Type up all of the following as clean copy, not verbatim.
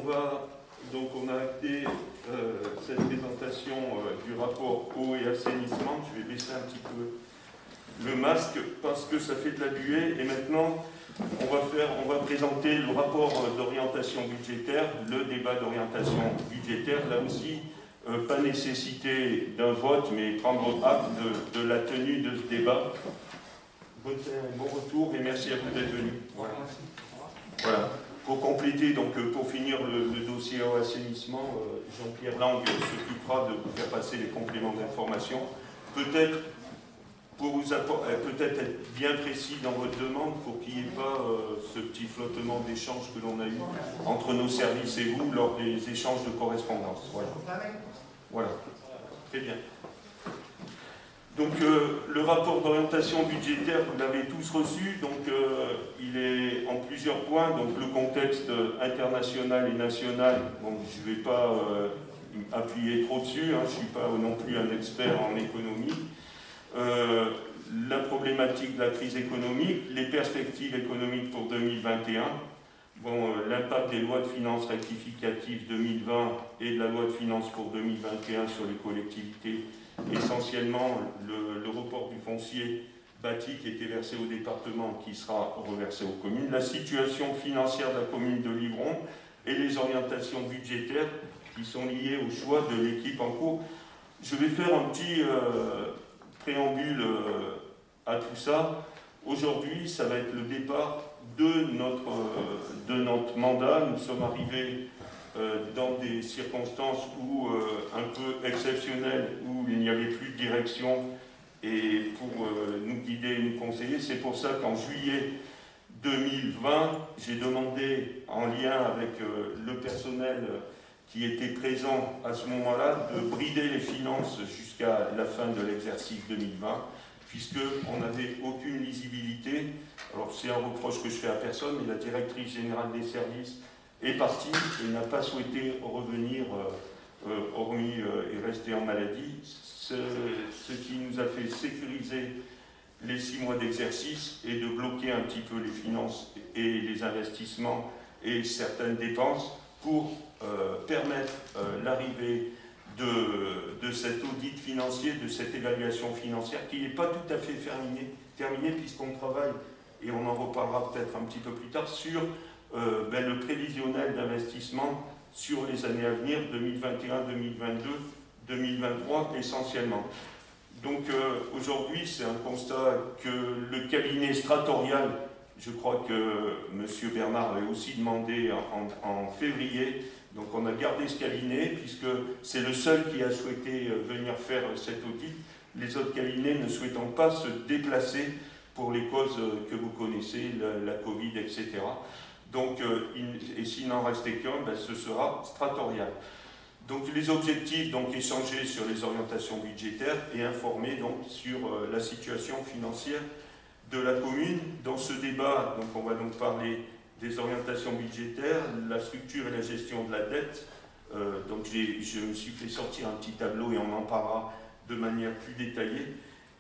on a acté cette présentation du rapport eau et assainissement. Je vais baisser un petit peu le masque parce que ça fait de la buée. Et maintenant, on va présenter le rapport d'orientation budgétaire, le débat d'orientation budgétaire. Là aussi, pas nécessité d'un vote, mais prendre acte de la tenue de ce débat. Bon retour et merci à vous d'être venus. Voilà. Pour compléter, donc pour finir le dossier au assainissement, Jean-Pierre Lang s'occupera de vous faire passer les compléments d'information. Peut-être être bien précis dans votre demande pour qu'il n'y ait pas ce petit flottement d'échanges que l'on a eu entre nos services et vous lors des échanges de correspondance. Voilà. Très bien. Donc le rapport d'orientation budgétaire, vous l'avez tous reçu, donc il est en plusieurs points, donc le contexte international et national, bon, je ne vais pas appuyer trop dessus, hein, je ne suis pas non plus un expert en économie, la problématique de la crise économique, les perspectives économiques pour 2021, bon, l'impact des lois de finances rectificatives 2020 et de la loi de finances pour 2021 sur les collectivités, essentiellement le report du foncier bâti qui était versé au département qui sera reversé aux communes, la situation financière de la commune de Livron et les orientations budgétaires qui sont liées au choix de l'équipe en cours. Je vais faire un petit préambule à tout ça. Aujourd'hui, ça va être le départ de notre mandat. Nous sommes arrivés dans des circonstances un peu exceptionnelles où il n'y avait plus de direction et pour nous guider et nous conseiller. C'est pour ça qu'en juillet 2020, j'ai demandé, en lien avec le personnel qui était présent à ce moment-là, de brider les finances jusqu'à la fin de l'exercice 2020, puisqu'on n'avait aucune lisibilité. Alors c'est un reproche que je fais à personne, mais la directrice générale des services est partie et n'a pas souhaité revenir, hormis et rester en maladie, ce qui nous a fait sécuriser les 6 mois d'exercice et de bloquer un petit peu les finances et les investissements et certaines dépenses pour permettre l'arrivée de cet audit financier, de cette évaluation financière qui n'est pas tout à fait terminée puisqu'on travaille, et on en reparlera peut-être un petit peu plus tard, sur le prévisionnel d'investissement sur les années à venir, 2021, 2022, 2023 essentiellement. Donc aujourd'hui, c'est un constat que le cabinet Stratorial, je crois que M. Bernard avait aussi demandé en février, donc on a gardé ce cabinet puisque c'est le seul qui a souhaité venir faire cet audit, les autres cabinets ne souhaitant pas se déplacer pour les causes que vous connaissez, la Covid, etc. Donc, et s'il n'en restait qu'un, ce sera Stratorial. Donc les objectifs, donc échanger sur les orientations budgétaires et informer donc sur la situation financière de la commune. Dans ce débat, donc on va donc parler des orientations budgétaires, la structure et la gestion de la dette. Donc je me suis fait sortir un petit tableau et on en parlera de manière plus détaillée.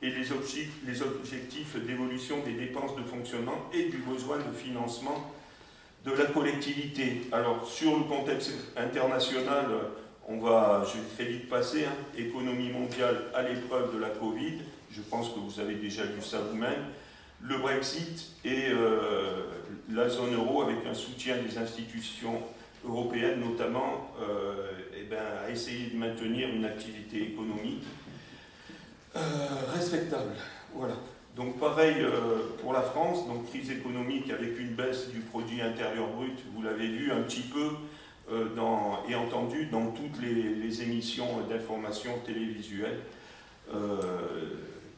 Et les objectifs d'évolution des dépenses de fonctionnement et du besoin de financement de la collectivité. Alors sur le contexte international, je vais très vite passer, hein, économie mondiale à l'épreuve de la Covid, je pense que vous avez déjà lu ça vous-même, le Brexit et la zone euro avec un soutien des institutions européennes notamment à essayer de maintenir une activité économique respectable. Voilà. Donc pareil pour la France, donc crise économique avec une baisse du produit intérieur brut, vous l'avez vu un petit peu et entendu dans toutes les émissions d'information télévisuelles,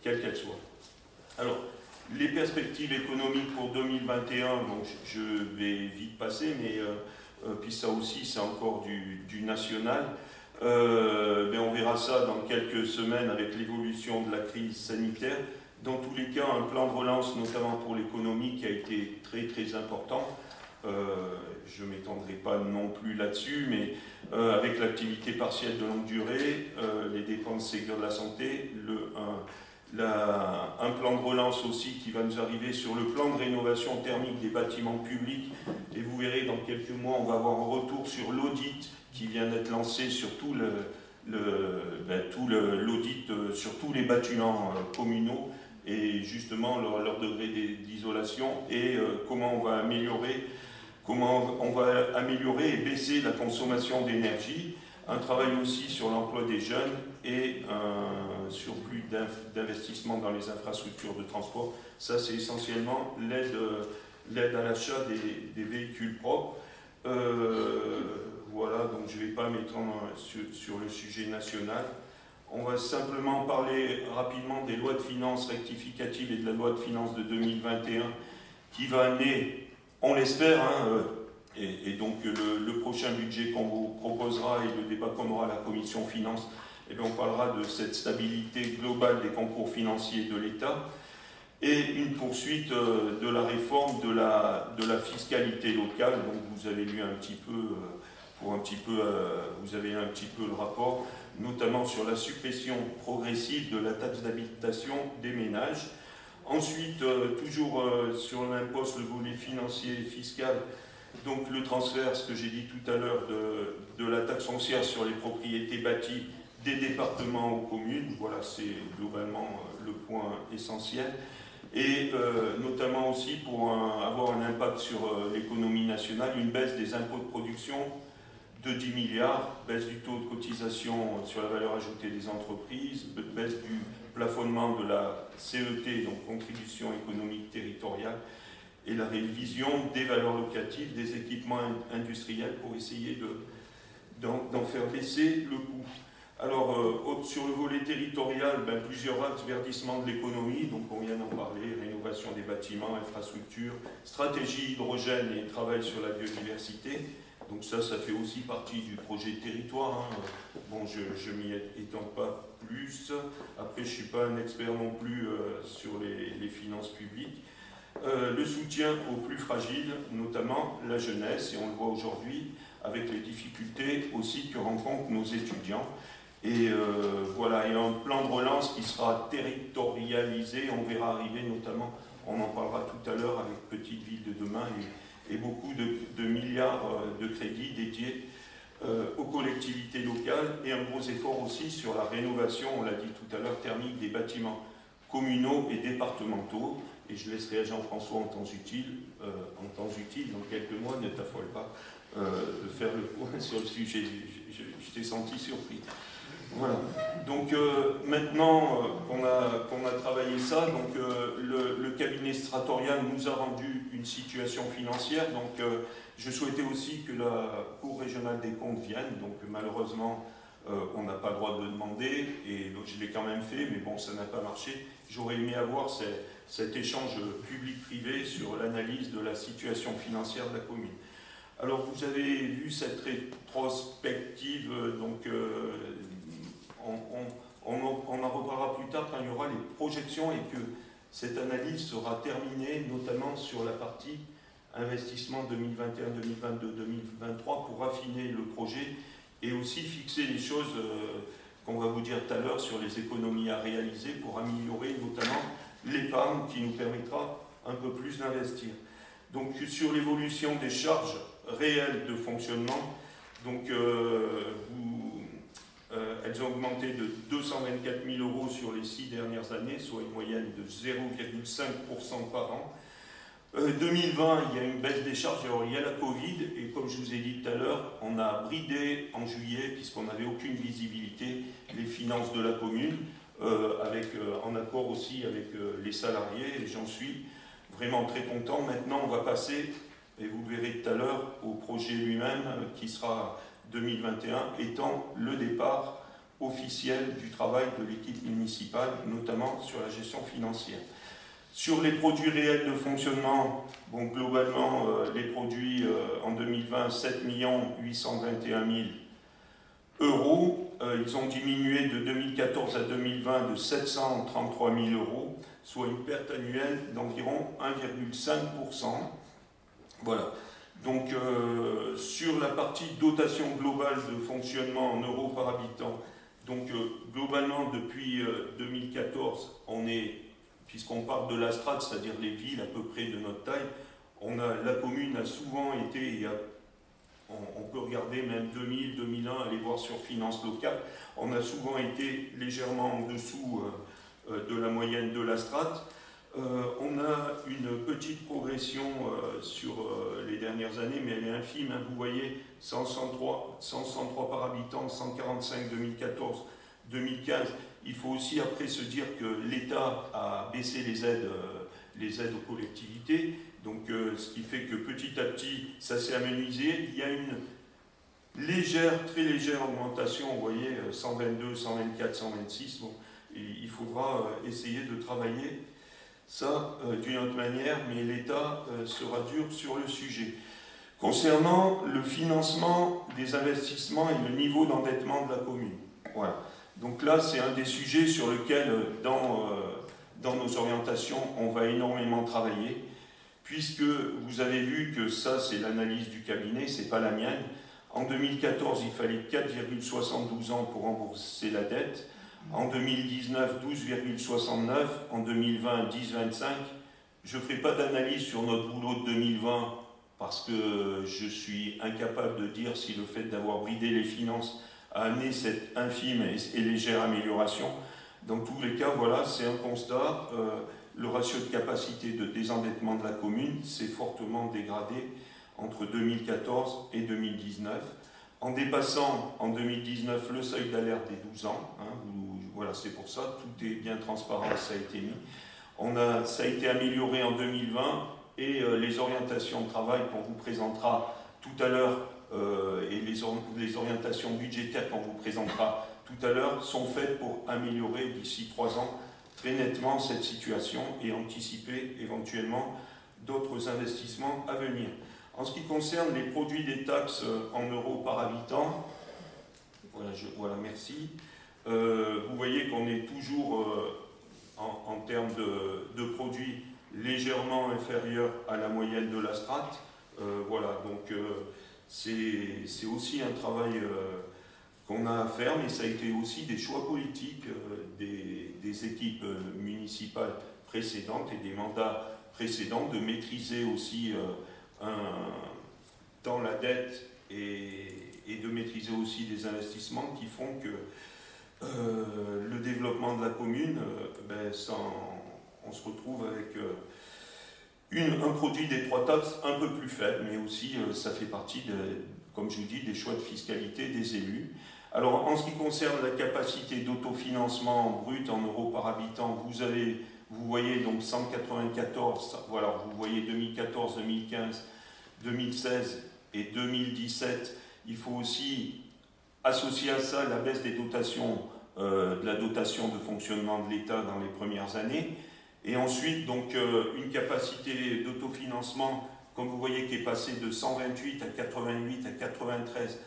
quelles qu'elles soient. Alors, les perspectives économiques pour 2021, donc je vais vite passer, mais puis ça aussi c'est encore du national. On verra ça dans quelques semaines avec l'évolution de la crise sanitaire. Dans tous les cas, un plan de relance, notamment pour l'économie, qui a été très très important. Je ne m'étendrai pas non plus là-dessus, mais avec l'activité partielle de longue durée, les dépenses Ségur de la santé, un plan de relance aussi qui va nous arriver sur le plan de rénovation thermique des bâtiments publics. Et vous verrez, dans quelques mois, on va avoir un retour sur l'audit qui vient d'être lancé sur tout l'audit sur tous les bâtiments communaux et justement leur degré d'isolation et comment on va améliorer et baisser la consommation d'énergie. Un travail aussi sur l'emploi des jeunes et un surplus d'investissement dans les infrastructures de transport. Ça, c'est essentiellement l'aide à l'achat des véhicules propres. Voilà, donc je ne vais pas m'étendre sur le sujet national. On va simplement parler rapidement des lois de finances rectificatives et de la loi de finances de 2021 qui va amener, on l'espère, et donc le prochain budget qu'on vous proposera et le débat qu'on aura à la commission finances, eh bien, on parlera de cette stabilité globale des concours financiers de l'État et une poursuite de la réforme de la fiscalité locale. Donc vous avez lu un petit peu, vous avez un petit peu le rapport, notamment sur la suppression progressive de la taxe d'habitation des ménages. Ensuite, toujours sur le même poste, le volet financier et fiscal, donc le transfert, ce que j'ai dit tout à l'heure, de la taxe foncière sur les propriétés bâties des départements aux communes. Voilà, c'est globalement le point essentiel. Et notamment aussi pour avoir un impact sur l'économie nationale, une baisse des impôts de production de 10 milliards, baisse du taux de cotisation sur la valeur ajoutée des entreprises, baisse du plafonnement de la CET, donc contribution économique territoriale, et la révision des valeurs locatives des équipements industriels pour essayer d'en faire baisser le coût. Alors, sur le volet territorial, plusieurs axes: verdissement de l'économie, donc on vient d'en parler, rénovation des bâtiments, infrastructures, stratégie hydrogène et travail sur la biodiversité. Donc ça fait aussi partie du projet territoire. Bon, je m'y étends pas plus. Après, je ne suis pas un expert non plus sur les finances publiques. Le soutien aux plus fragiles, notamment la jeunesse, et on le voit aujourd'hui avec les difficultés aussi que rencontrent nos étudiants. Et voilà, il y a un plan de relance qui sera territorialisé, on verra arriver notamment, on en parlera tout à l'heure avec Petite Ville de demain, et beaucoup de milliards de crédits dédiés aux collectivités locales, et un gros effort aussi sur la rénovation, on l'a dit tout à l'heure, thermique des bâtiments communaux et départementaux. Et je laisserai à Jean-François en temps utile, dans quelques mois, ne t'affole pas, de faire le point sur le sujet. Je t'ai senti surpris. Voilà. Donc maintenant qu'on a travaillé ça, donc, le cabinet stratorial nous a rendu une situation financière. Donc je souhaitais aussi que la Cour régionale des comptes vienne. Donc malheureusement, on n'a pas le droit de le demander, et je l'ai quand même fait, mais bon, ça n'a pas marché. J'aurais aimé avoir cet échange public-privé sur l'analyse de la situation financière de la commune. Alors vous avez vu cette rétrospective, donc on en reparlera plus tard quand il y aura les projections et que cette analyse sera terminée, notamment sur la partie investissement 2021, 2022, 2023 pour affiner le projet et aussi fixer les choses qu'on va vous dire tout à l'heure sur les économies à réaliser pour améliorer notamment l'épargne qui nous permettra un peu plus d'investir. Donc sur l'évolution des charges réelles de fonctionnement, donc elles ont augmenté de 224 000 € sur les 6 dernières années, soit une moyenne de 0,5% par an. 2020, il y a une baisse des charges, alors il y a la Covid, et comme je vous ai dit tout à l'heure, on a bridé en juillet, puisqu'on n'avait aucune visibilité, les finances de la commune, en accord aussi avec les salariés, et j'en suis vraiment très content. Maintenant, on va passer, et vous le verrez tout à l'heure, au projet lui-même, qui sera 2021, étant le départ officiel du travail de l'équipe municipale, notamment sur la gestion financière. Sur les produits réels de fonctionnement, bon, globalement, les produits en 2020, 7 821 000 €. Ils ont diminué de 2014 à 2020 de 733 000 €, soit une perte annuelle d'environ 1,5%. Voilà. Donc, sur la partie dotation globale de fonctionnement en euros par habitant, Donc globalement, depuis 2014, on est, puisqu'on parle de la strate, c'est-à-dire les villes à peu près de notre taille, la commune a souvent été, on peut regarder même 2000, 2001, aller voir sur Finances Locales, on a souvent été légèrement en dessous de la moyenne de la strate. On a une petite progression sur les dernières années, mais elle est infime. Hein, vous voyez, 163 par habitant, 145 2014, 2015. Il faut aussi après se dire que l'État a baissé les aides aux collectivités. Donc, ce qui fait que petit à petit, ça s'est amenuisé. Il y a une très légère augmentation. Vous voyez, 122, 124, 126. Bon, et il faudra essayer de travailler ça d'une autre manière, mais l'État sera dur sur le sujet. Concernant le financement des investissements et le niveau d'endettement de la commune. Voilà. Donc là, c'est un des sujets sur lequel, dans nos orientations, on va énormément travailler, puisque vous avez vu que ça, c'est l'analyse du cabinet, c'est pas la mienne. En 2014, il fallait 4,72 ans pour rembourser la dette. En 2019, 12,69. En 2020, 10,25. Je ne ferai pas d'analyse sur notre boulot de 2020 parce que je suis incapable de dire si le fait d'avoir bridé les finances a amené cette infime et légère amélioration. Dans tous les cas, voilà, c'est un constat. Le ratio de capacité de désendettement de la commune s'est fortement dégradé entre 2014 et 2019. En dépassant en 2019 le seuil d'alerte des 12 ans, hein, voilà, c'est pour ça, tout est bien transparent, ça a été mis. Ça a été amélioré en 2020 et les orientations de travail qu'on vous présentera tout à l'heure et les orientations budgétaires qu'on vous présentera tout à l'heure sont faites pour améliorer d'ici 3 ans très nettement cette situation et anticiper éventuellement d'autres investissements à venir. En ce qui concerne les produits des taxes en euros par habitant, voilà, merci. Vous voyez qu'on est toujours en termes de produits légèrement inférieurs à la moyenne de la strate. Voilà, donc c'est aussi un travail qu'on a à faire, mais ça a été aussi des choix politiques des équipes municipales précédentes et des mandats précédents de maîtriser aussi dans la dette et de maîtriser aussi des investissements qui font que le développement de la commune, on se retrouve avec un produit des 3 taxes un peu plus faible, mais aussi ça fait partie, comme je vous dis, des choix de fiscalité des élus. Alors en ce qui concerne la capacité d'autofinancement brut en euros par habitant, vous voyez donc 194, voilà, vous voyez 2014, 2015, 2016 et 2017. Il faut aussi associer à ça la baisse des dotations, de la dotation de fonctionnement de l'État dans les premières années. Et ensuite, donc, une capacité d'autofinancement, comme vous voyez, qui est passée de 128 à 88 à 93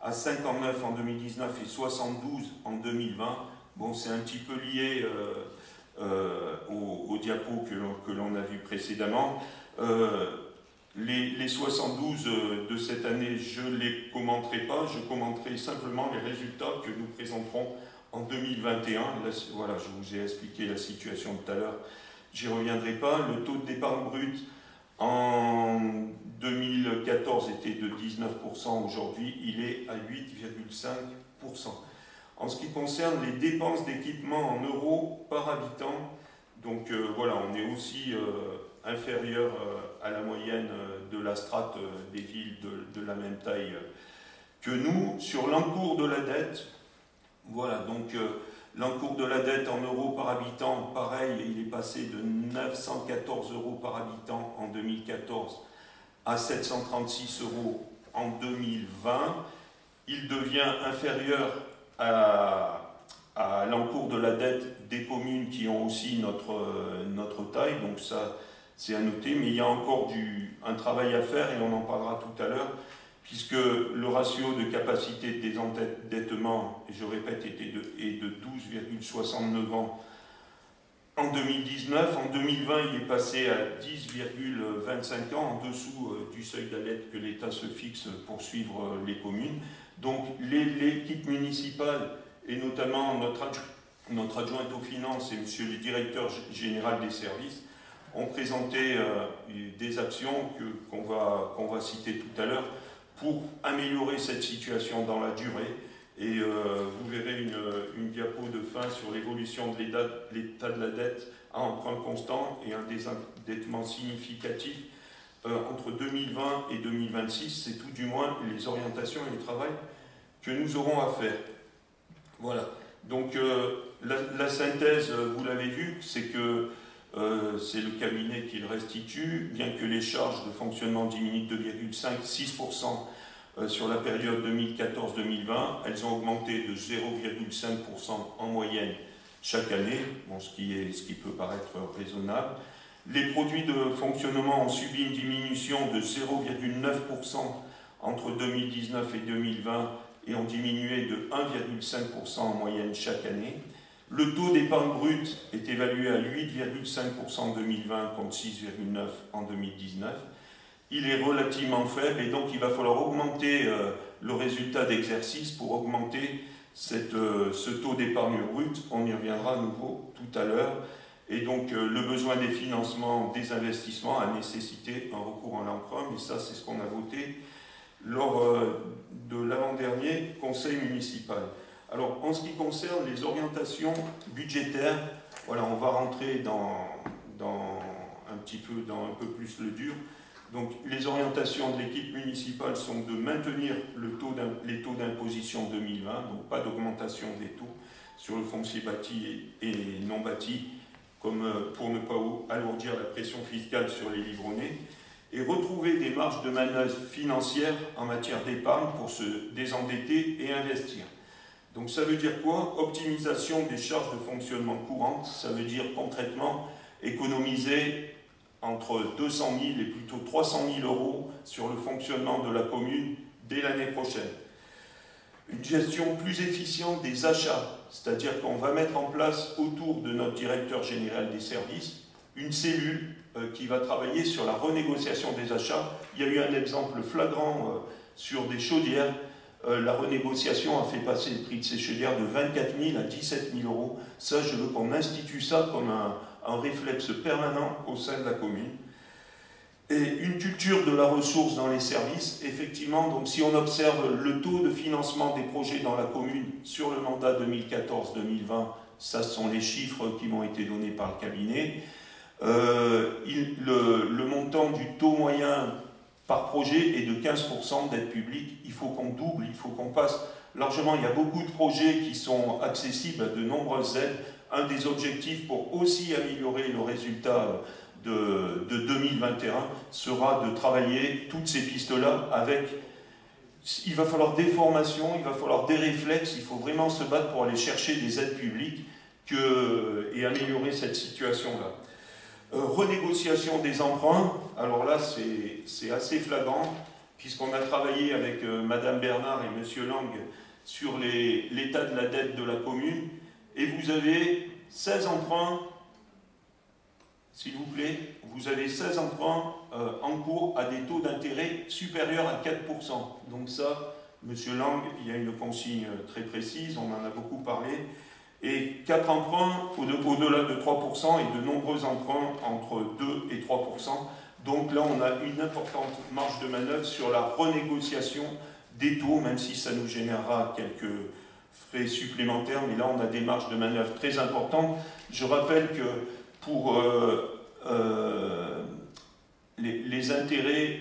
à 59 en 2019 et 72 en 2020. Bon, c'est un petit peu lié au diapo que l'on a vu précédemment. Les 72 de cette année, je ne les commenterai pas, je commenterai simplement les résultats que nous présenterons en 2021. Là, voilà, je vous ai expliqué la situation tout à l'heure, j'y reviendrai pas. Le taux d'épargne brute en 2014 était de 19%, aujourd'hui il est à 8,5%. En ce qui concerne les dépenses d'équipement en euros par habitant, donc voilà, on est aussi inférieur à la moyenne de la strate des villes de la même taille que nous. Sur l'encours de la dette, voilà, donc l'encours de la dette en euros par habitant, pareil, il est passé de 914 euros par habitant en 2014 à 736 euros en 2020. Il devient inférieur à l'encours de la dette des communes qui ont aussi notre taille, donc ça c'est à noter, mais il y a encore un travail à faire et on en parlera tout à l'heure, puisque le ratio de capacité de désendettement, et je répète, est de 12,69 ans en 2019. En 2020, il est passé à 10,25 ans, en dessous du seuil d'alerte que l'État se fixe pour suivre les communes. Donc l'équipe municipale et notamment notre adjointe aux finances et monsieur le directeur général des services ont présenté des actions qu'on va citer tout à l'heure pour améliorer cette situation dans la durée. Et vous verrez une diapo de fin sur l'évolution de l'état de la dette à emprunt constant et un désendettement significatif entre 2020 et 2026. C'est tout du moins les orientations et le travail que nous aurons à faire. Voilà. Donc la synthèse, vous l'avez vu, c'est que c'est le cabinet qui le restitue, bien que les charges de fonctionnement diminuent de 2,6% sur la période 2014-2020, elles ont augmenté de 0,5% en moyenne chaque année, bon, ce qui peut paraître raisonnable. Les produits de fonctionnement ont subi une diminution de 0,9% entre 2019 et 2020 et ont diminué de 1,5% en moyenne chaque année. Le taux d'épargne brute est évalué à 8,5% en 2020 contre 6,9% en 2019. Il est relativement faible et donc il va falloir augmenter le résultat d'exercice pour augmenter ce taux d'épargne brute. On y reviendra à nouveau tout à l'heure. Et donc le besoin des financements, des investissements a nécessité un recours à l'emprunt, mais ça c'est ce qu'on a voté lors de l'avant-dernier conseil municipal. Alors, en ce qui concerne les orientations budgétaires, voilà, on va rentrer dans un peu plus le dur. Donc, les orientations de l'équipe municipale sont de maintenir les taux d'imposition 2020, donc pas d'augmentation des taux sur le foncier bâti et non bâti, comme pour ne pas alourdir la pression fiscale sur les livronnés, et retrouver des marges de manœuvre financières en matière d'épargne pour se désendetter et investir. Donc ça veut dire quoi? Optimisation des charges de fonctionnement courantes, ça veut dire concrètement économiser entre 200 000 et plutôt 300 000 euros sur le fonctionnement de la commune dès l'année prochaine. Une gestion plus efficiente des achats, c'est-à-dire qu'on va mettre en place autour de notre directeur général des services une cellule qui va travailler sur la renégociation des achats. Il y a eu un exemple flagrant sur des chaudières. La renégociation a fait passer le prix de ces chaudières de 24 000 à 17 000 euros. Ça, je veux qu'on institue ça comme un réflexe permanent au sein de la commune. Et une culture de la ressource dans les services, effectivement, donc si on observe le taux de financement des projets dans la commune sur le mandat 2014-2020, ça ce sont les chiffres qui m'ont été donnés par le cabinet. Le montant du taux moyen par projet est de 15% d'aide publique. Il faut qu'on double, il faut qu'on passe largement. Il y a beaucoup de projets qui sont accessibles à de nombreuses aides. Un des objectifs pour aussi améliorer le résultat de 2021 sera de travailler toutes ces pistes-là avec... Il va falloir des formations, il va falloir des réflexes, il faut vraiment se battre pour aller chercher des aides publiques et améliorer cette situation-là. Renégociation des emprunts, alors là c'est assez flagrant, puisqu'on a travaillé avec Madame Bernard et Monsieur Lang sur l'état de la dette de la commune, et vous avez 16 emprunts, s'il vous plaît, vous avez 16 emprunts en cours à des taux d'intérêt supérieurs à 4%. Donc ça, Monsieur Lang, il y a une consigne très précise, on en a beaucoup parlé, et 4 emprunts au-delà de 3% et de nombreux emprunts entre 2 et 3%. Donc là, on a une importante marge de manœuvre sur la renégociation des taux, même si ça nous générera quelques frais supplémentaires, mais là, on a des marges de manœuvre très importantes. Je rappelle que pour les intérêts,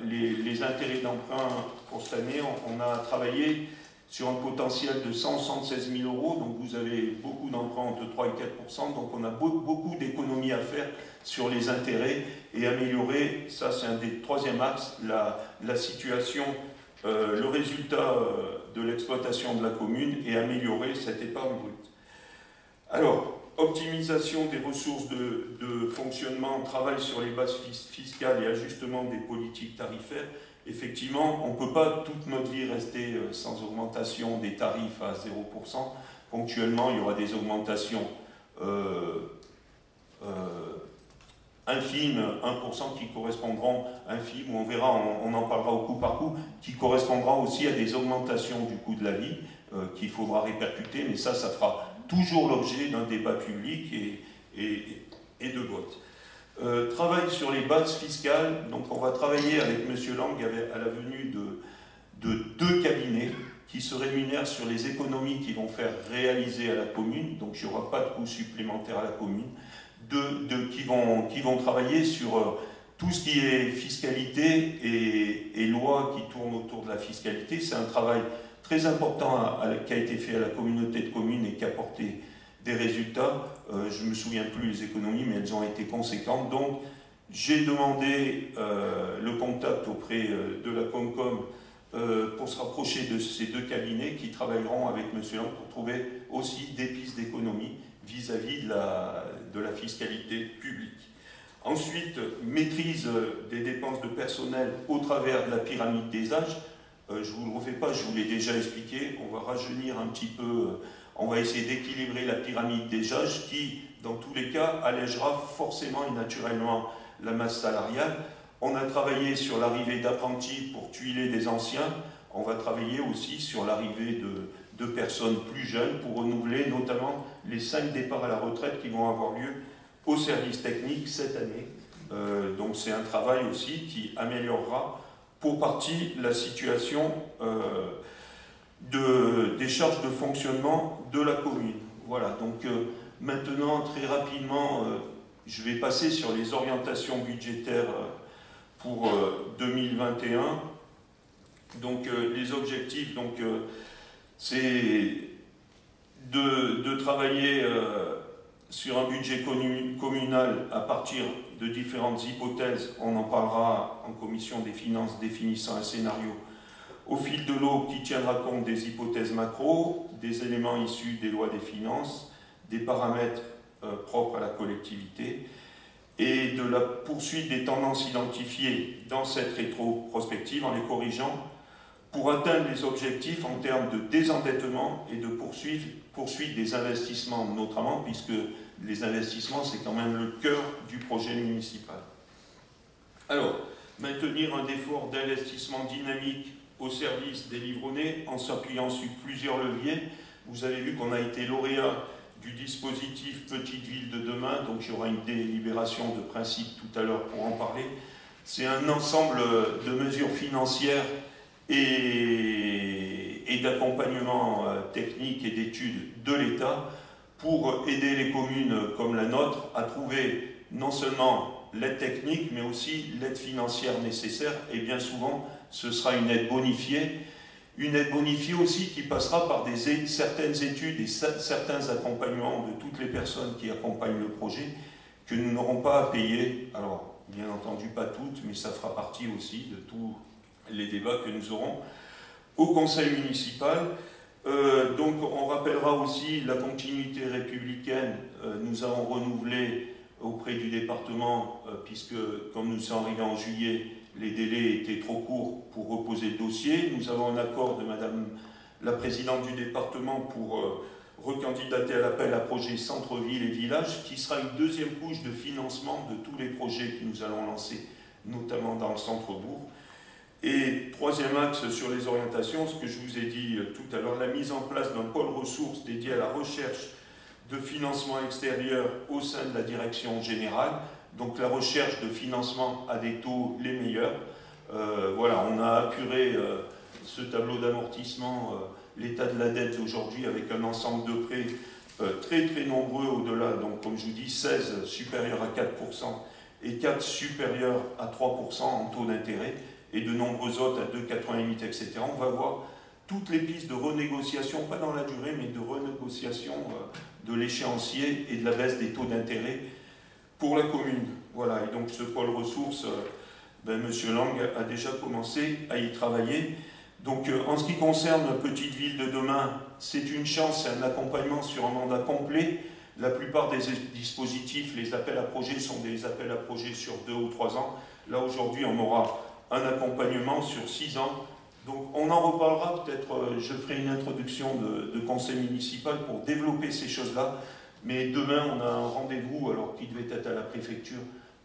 les intérêts d'emprunt pour cette année, on a travaillé sur un potentiel de 176 000 euros, donc vous avez beaucoup d'emprunts entre 3 et 4%, donc on a beaucoup d'économies à faire sur les intérêts et améliorer, ça c'est un des troisième axes, la situation, le résultat de l'exploitation de la commune et améliorer cette épargne brute. Alors, optimisation des ressources de fonctionnement, travail sur les bases fiscales et ajustement des politiques tarifaires. Effectivement, on ne peut pas toute notre vie rester sans augmentation des tarifs à 0%. Ponctuellement, il y aura des augmentations infime, 1% qui correspondront, infime, on verra, on en parlera au coup par coup, qui correspondra aussi à des augmentations du coût de la vie qu'il faudra répercuter, mais ça fera toujours l'objet d'un débat public et de vote. Travail sur les bases fiscales, donc on va travailler avec M. Lang à la venue de 2 cabinets qui se rémunèrent sur les économies qu'ils vont faire réaliser à la commune, donc il n'y aura pas de coûts supplémentaires à la commune, qui vont travailler sur tout ce qui est fiscalité et lois qui tournent autour de la fiscalité. C'est un travail très important qui a été fait à la communauté de communes et qui a porté des résultats. Je ne me souviens plus les économies, mais elles ont été conséquentes. Donc, j'ai demandé le contact auprès de la Comcom pour se rapprocher de ces 2 cabinets qui travailleront avec M. Lang pour trouver aussi des pistes d'économie vis-à-vis de la fiscalité publique. Ensuite, maîtrise des dépenses de personnel au travers de la pyramide des âges. Je ne vous le refais pas, je vous l'ai déjà expliqué. On va rajeunir un petit peu, on va essayer d'équilibrer la pyramide des âges qui, dans tous les cas, allégera forcément et naturellement la masse salariale. On a travaillé sur l'arrivée d'apprentis pour tuiler des anciens. On va travailler aussi sur l'arrivée de personnes plus jeunes pour renouveler notamment les 5 départs à la retraite qui vont avoir lieu au service technique cette année. Donc c'est un travail aussi qui améliorera pour partie la situation des charges de fonctionnement de la commune. Voilà, donc maintenant très rapidement, je vais passer sur les orientations budgétaires pour 2021. Donc les objectifs, c'est de travailler sur un budget communal à partir de différentes hypothèses. On en parlera en commission des finances, définissant un scénario au fil de l'eau qui tiendra compte des hypothèses macro, des éléments issus des lois des finances, des paramètres propres à la collectivité et de la poursuite des tendances identifiées dans cette rétroprospective en les corrigeant pour atteindre les objectifs en termes de désendettement et de poursuite des investissements notamment, puisque les investissements c'est quand même le cœur du projet municipal. Alors, maintenir un effort d'investissement dynamique au service des Livronnais en s'appuyant sur plusieurs leviers. Vous avez vu qu'on a été lauréat du dispositif Petite Ville de demain, donc il y aura une délibération de principe tout à l'heure pour en parler. C'est un ensemble de mesures financières et d'accompagnement technique et d'études de l'État pour aider les communes comme la nôtre à trouver non seulement l'aide technique mais aussi l'aide financière nécessaire, et bien souvent ce sera une aide bonifiée aussi qui passera par certaines études et certains accompagnements de toutes les personnes qui accompagnent le projet que nous n'aurons pas à payer. Alors bien entendu pas toutes, mais ça fera partie aussi de tous les débats que nous aurons au conseil municipal. Donc on rappellera aussi la continuité républicaine. Nous avons renouvelé auprès du département, puisque comme nous sommes arrivés en juillet, les délais étaient trop courts pour reposer le dossier. Nous avons un accord de Madame la présidente du département pour recandidater à l'appel à projet centre-ville et village, qui sera une deuxième couche de financement de tous les projets que nous allons lancer, notamment dans le centre-bourg. Et troisième axe sur les orientations, ce que je vous ai dit tout à l'heure, la mise en place d'un pôle ressources dédié à la recherche de financement extérieur au sein de la direction générale. Donc la recherche de financement à des taux les meilleurs. Voilà, on a apuré ce tableau d'amortissement, l'état de la dette aujourd'hui avec un ensemble de prêts très très nombreux au-delà, donc comme je vous dis, 16 supérieurs à 4% et 4 supérieurs à 3% en taux d'intérêt, et de nombreux autres à 2,88, etc. On va voir toutes les pistes de renégociation, pas dans la durée, mais de renégociation de l'échéancier et de la baisse des taux d'intérêt pour la commune. Voilà, et donc ce pôle ressources, M. Lang a déjà commencé à y travailler. Donc en ce qui concerne Petite Ville de demain, c'est une chance, c'est un accompagnement sur un mandat complet. La plupart des dispositifs, les appels à projets, sont des appels à projets sur 2 ou 3 ans. Là aujourd'hui, on aura un accompagnement sur 6 ans. Donc on en reparlera peut-être, je ferai une introduction de conseil municipal pour développer ces choses-là. Mais demain, on a un rendez-vous, alors qui devait être à la préfecture,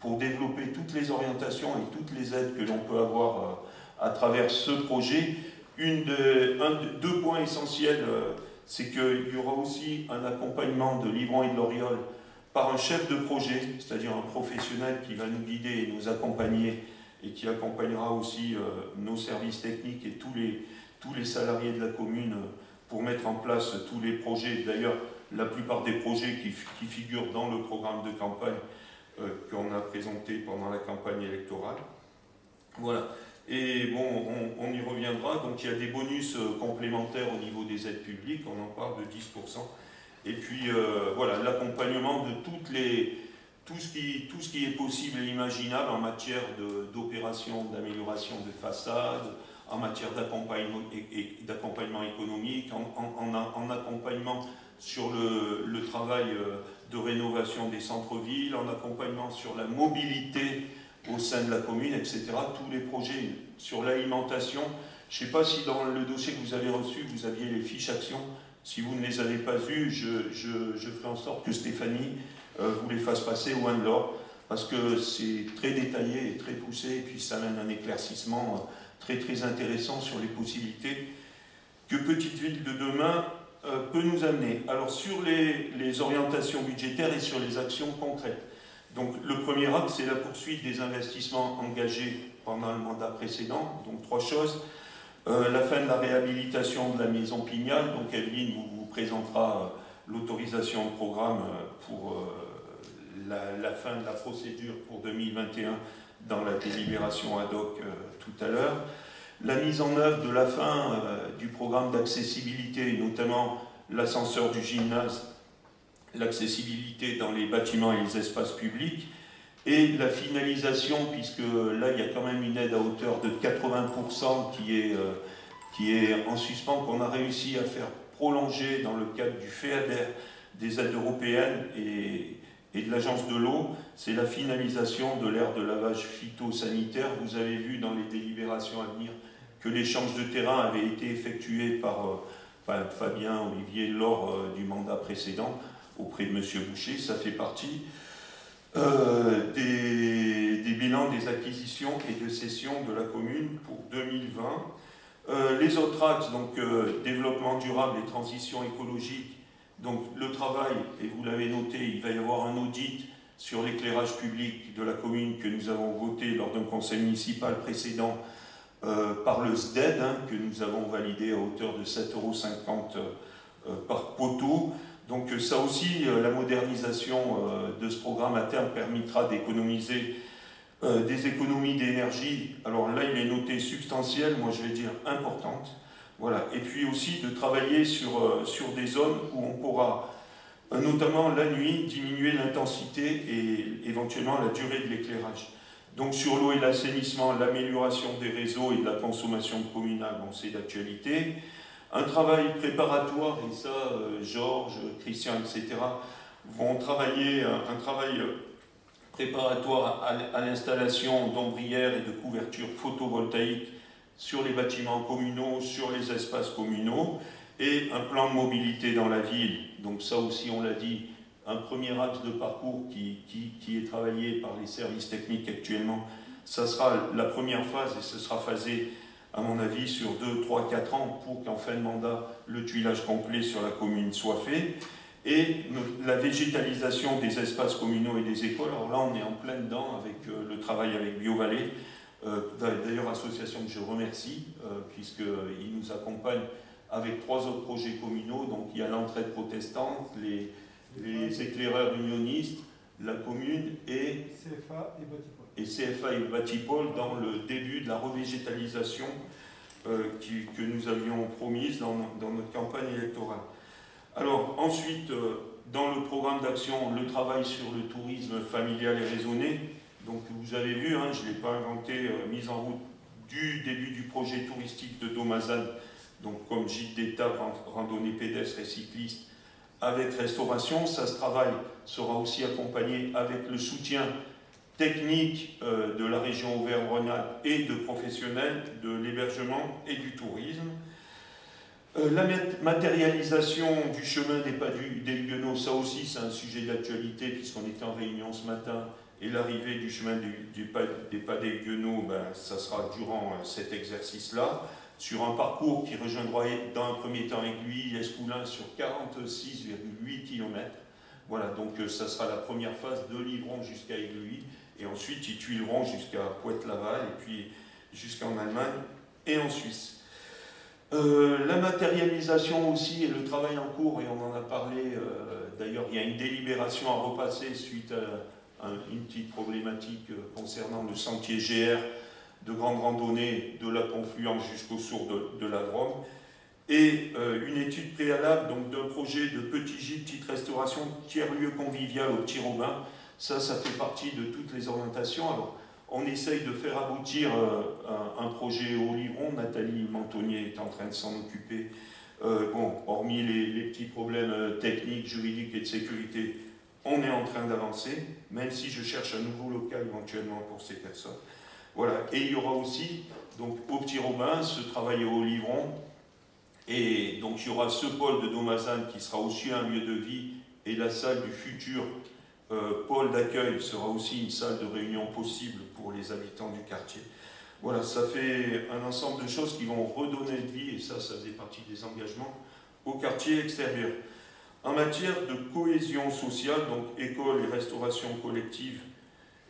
pour développer toutes les orientations et toutes les aides que l'on peut avoir à travers ce projet. Deux points essentiels, c'est qu'il y aura aussi un accompagnement de Livron et de Loriol par un chef de projet, c'est-à-dire un professionnel qui va nous guider et nous accompagner et qui accompagnera aussi nos services techniques et tous les salariés de la commune pour mettre en place tous les projets. D'ailleurs, la plupart des projets qui figurent dans le programme de campagne qu'on a présenté pendant la campagne électorale. Voilà. Et bon, on y reviendra. Donc il y a des bonus complémentaires au niveau des aides publiques, on en parle de 10%. Et puis voilà, l'accompagnement de tout ce qui est possible et imaginable en matière d'opération, d'amélioration de façades, en matière d'accompagnement économique, en accompagnement sur le travail de rénovation des centres-villes, en accompagnement sur la mobilité au sein de la commune, etc. Tous les projets sur l'alimentation. Je ne sais pas si dans le dossier que vous avez reçu, vous aviez les fiches actions. Si vous ne les avez pas vues, je ferai en sorte que Stéphanie vous les fasse passer au Anne-Laure, parce que c'est très détaillé et très poussé, et puis ça amène un éclaircissement très très intéressant sur les possibilités que Petite Ville de demain peut nous amener. Alors sur les orientations budgétaires et sur les actions concrètes. Donc le premier axe, c'est la poursuite des investissements engagés pendant le mandat précédent. Donc 3 choses. La fin de la réhabilitation de la maison Pignal. Donc Evelyne vous présentera l'autorisation de programme pour la fin de la procédure pour 2021 dans la délibération ad hoc tout à l'heure. La mise en œuvre de la fin du programme d'accessibilité, notamment l'ascenseur du gymnase, l'accessibilité dans les bâtiments et les espaces publics, et la finalisation, puisque là il y a quand même une aide à hauteur de 80% qui est en suspens, qu'on a réussi à faire prolonger dans le cadre du FEADER, des aides européennes et de l'Agence de l'eau. C'est la finalisation de l'aire de lavage phytosanitaire. Vous avez vu dans les délibérations à venir que l'échange de terrain avait été effectué par Fabien Olivier lors du mandat précédent auprès de M. Boucher. Ça fait partie des bilans des acquisitions et de cessions de la commune pour 2020. Les autres axes, donc développement durable et transition écologique, donc le travail, et vous l'avez noté, il va y avoir un audit sur l'éclairage public de la commune que nous avons voté lors d'un conseil municipal précédent par le SDED, que nous avons validé à hauteur de 7,50 € par poteau. Donc ça aussi, la modernisation de ce programme à terme permettra d'économiser des économies d'énergie. Alors là, il est noté substantiel, moi je vais dire importante. Voilà. Et puis aussi de travailler sur des zones où on pourra, notamment la nuit, diminuer l'intensité et éventuellement la durée de l'éclairage. Donc sur l'eau et l'assainissement, l'amélioration des réseaux et de la consommation communale, bon, c'est d'actualité. Un travail préparatoire, et ça, Georges, Christian, etc., vont travailler un travail préparatoire à l'installation d'ombrières et de couvertures photovoltaïques sur les bâtiments communaux, sur les espaces communaux, et un plan de mobilité dans la ville. Donc ça aussi, on l'a dit, un premier axe de parcours qui est travaillé par les services techniques actuellement. Ça sera la première phase, et ce sera phasé, à mon avis, sur 2, 3, 4 ans, pour qu'en fin de mandat, le tuilage complet sur la commune soit fait. Et la végétalisation des espaces communaux et des écoles. Alors là, on est en plein dedans avec le travail avec BioVallée, d'ailleurs association que je remercie, puisqu'ils nous accompagnent avec 3 autres projets communaux. Donc il y a l'entraide protestante, les éclaireurs unionistes, la commune et CFA et Batipol dans le début de la revégétalisation que nous avions promise dans notre campagne électorale. Alors ensuite, dans le programme d'action, le travail sur le tourisme familial et raisonné. Donc vous avez vu, je ne l'ai pas inventé, mise en route du début du projet touristique de Domazane, donc comme gîte d'étape, randonnée pédestre et cycliste, avec restauration. Ça, ce travail sera aussi accompagné avec le soutien technique de la région Auvergne-Rhône-Alpes et de professionnels de l'hébergement et du tourisme. La matérialisation du chemin des pas des Huguenots, ça aussi c'est un sujet d'actualité puisqu'on était en réunion ce matin Et l'arrivée du chemin des pas des Guenaux, ben, ça sera durant cet exercice-là, sur un parcours qui rejoindra dans un premier temps Aiguilly, Escoulin sur 46,8 km. Voilà, donc ça sera la première phase de Livron jusqu'à Aiguilly, et ensuite ils tuileront jusqu'à Pointe-Laval, et puis jusqu'en Allemagne et en Suisse. La matérialisation aussi et le travail en cours, et on en a parlé, d'ailleurs il y a une délibération à repasser suite à une petite problématique concernant le sentier GR de grande randonnée de la confluence jusqu'au sourd de la Drôme, et une étude préalable d'un projet de petit gîte, petite restauration, tiers-lieu convivial au Petit Robin. Ça fait partie de toutes les orientations. Alors, on essaye de faire aboutir un projet au Livron. Nathalie Mentonnier est en train de s'en occuper. Bon, hormis les petits problèmes techniques, juridiques et de sécurité, on est en train d'avancer, même si je cherche un nouveau local éventuellement pour ces personnes. Voilà. Et il y aura aussi, donc, au Petit Robin, ce travail au Livron. Et donc il y aura ce pôle de Domazane qui sera aussi un lieu de vie, et la salle du futur pôle d'accueil sera aussi une salle de réunion possible pour les habitants du quartier. Voilà, ça fait un ensemble de choses qui vont redonner de vie, et ça faisait partie des engagements au quartier extérieur. En matière de cohésion sociale, donc école et restauration collective,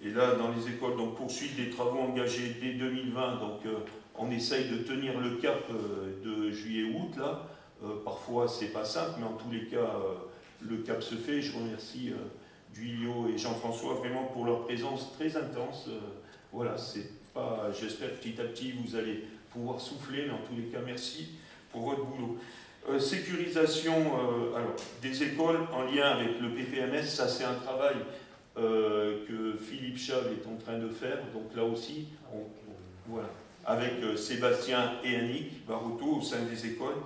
et là dans les écoles, donc poursuite des travaux engagés dès 2020, donc on essaye de tenir le cap de juillet-août, là. Parfois, c'est pas simple, mais en tous les cas, le cap se fait. Je remercie Duilio et Jean-François vraiment pour leur présence très intense. Voilà, c'est pas. J'espère que petit à petit, vous allez pouvoir souffler, mais en tous les cas, merci pour votre boulot. Sécurisation alors, des écoles en lien avec le PPMS, ça c'est un travail que Philippe Chave est en train de faire. Donc là aussi, voilà, avec Sébastien et Annick Baroto au sein des écoles.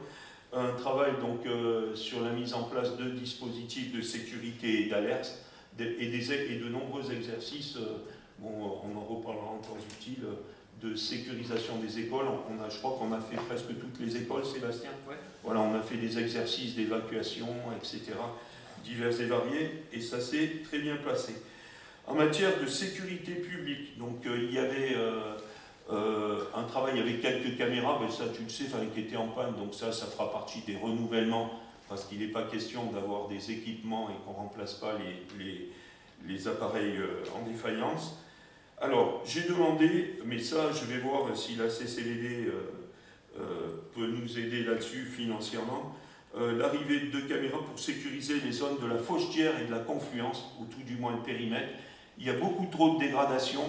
Un travail donc sur la mise en place de dispositifs de sécurité et d'alerte et de nombreux exercices, bon, on en reparlera en temps utile, de sécurisation des écoles. Je crois qu'on a fait presque toutes les écoles, Sébastien. Ouais. Voilà, on a fait des exercices d'évacuation, etc., divers et variés, et ça s'est très bien passé. En matière de sécurité publique, donc il y avait un travail avec quelques caméras, mais ça tu le sais, qui étaient en panne, donc ça fera partie des renouvellements, parce qu'il n'est pas question d'avoir des équipements et qu'on ne remplace pas les appareils en défaillance. Alors, j'ai demandé, mais ça je vais voir si la CCVD peut nous aider là-dessus financièrement, l'arrivée de caméras pour sécuriser les zones de la Fauchetière et de la Confluence, ou tout du moins le périmètre. Il y a beaucoup trop de dégradation.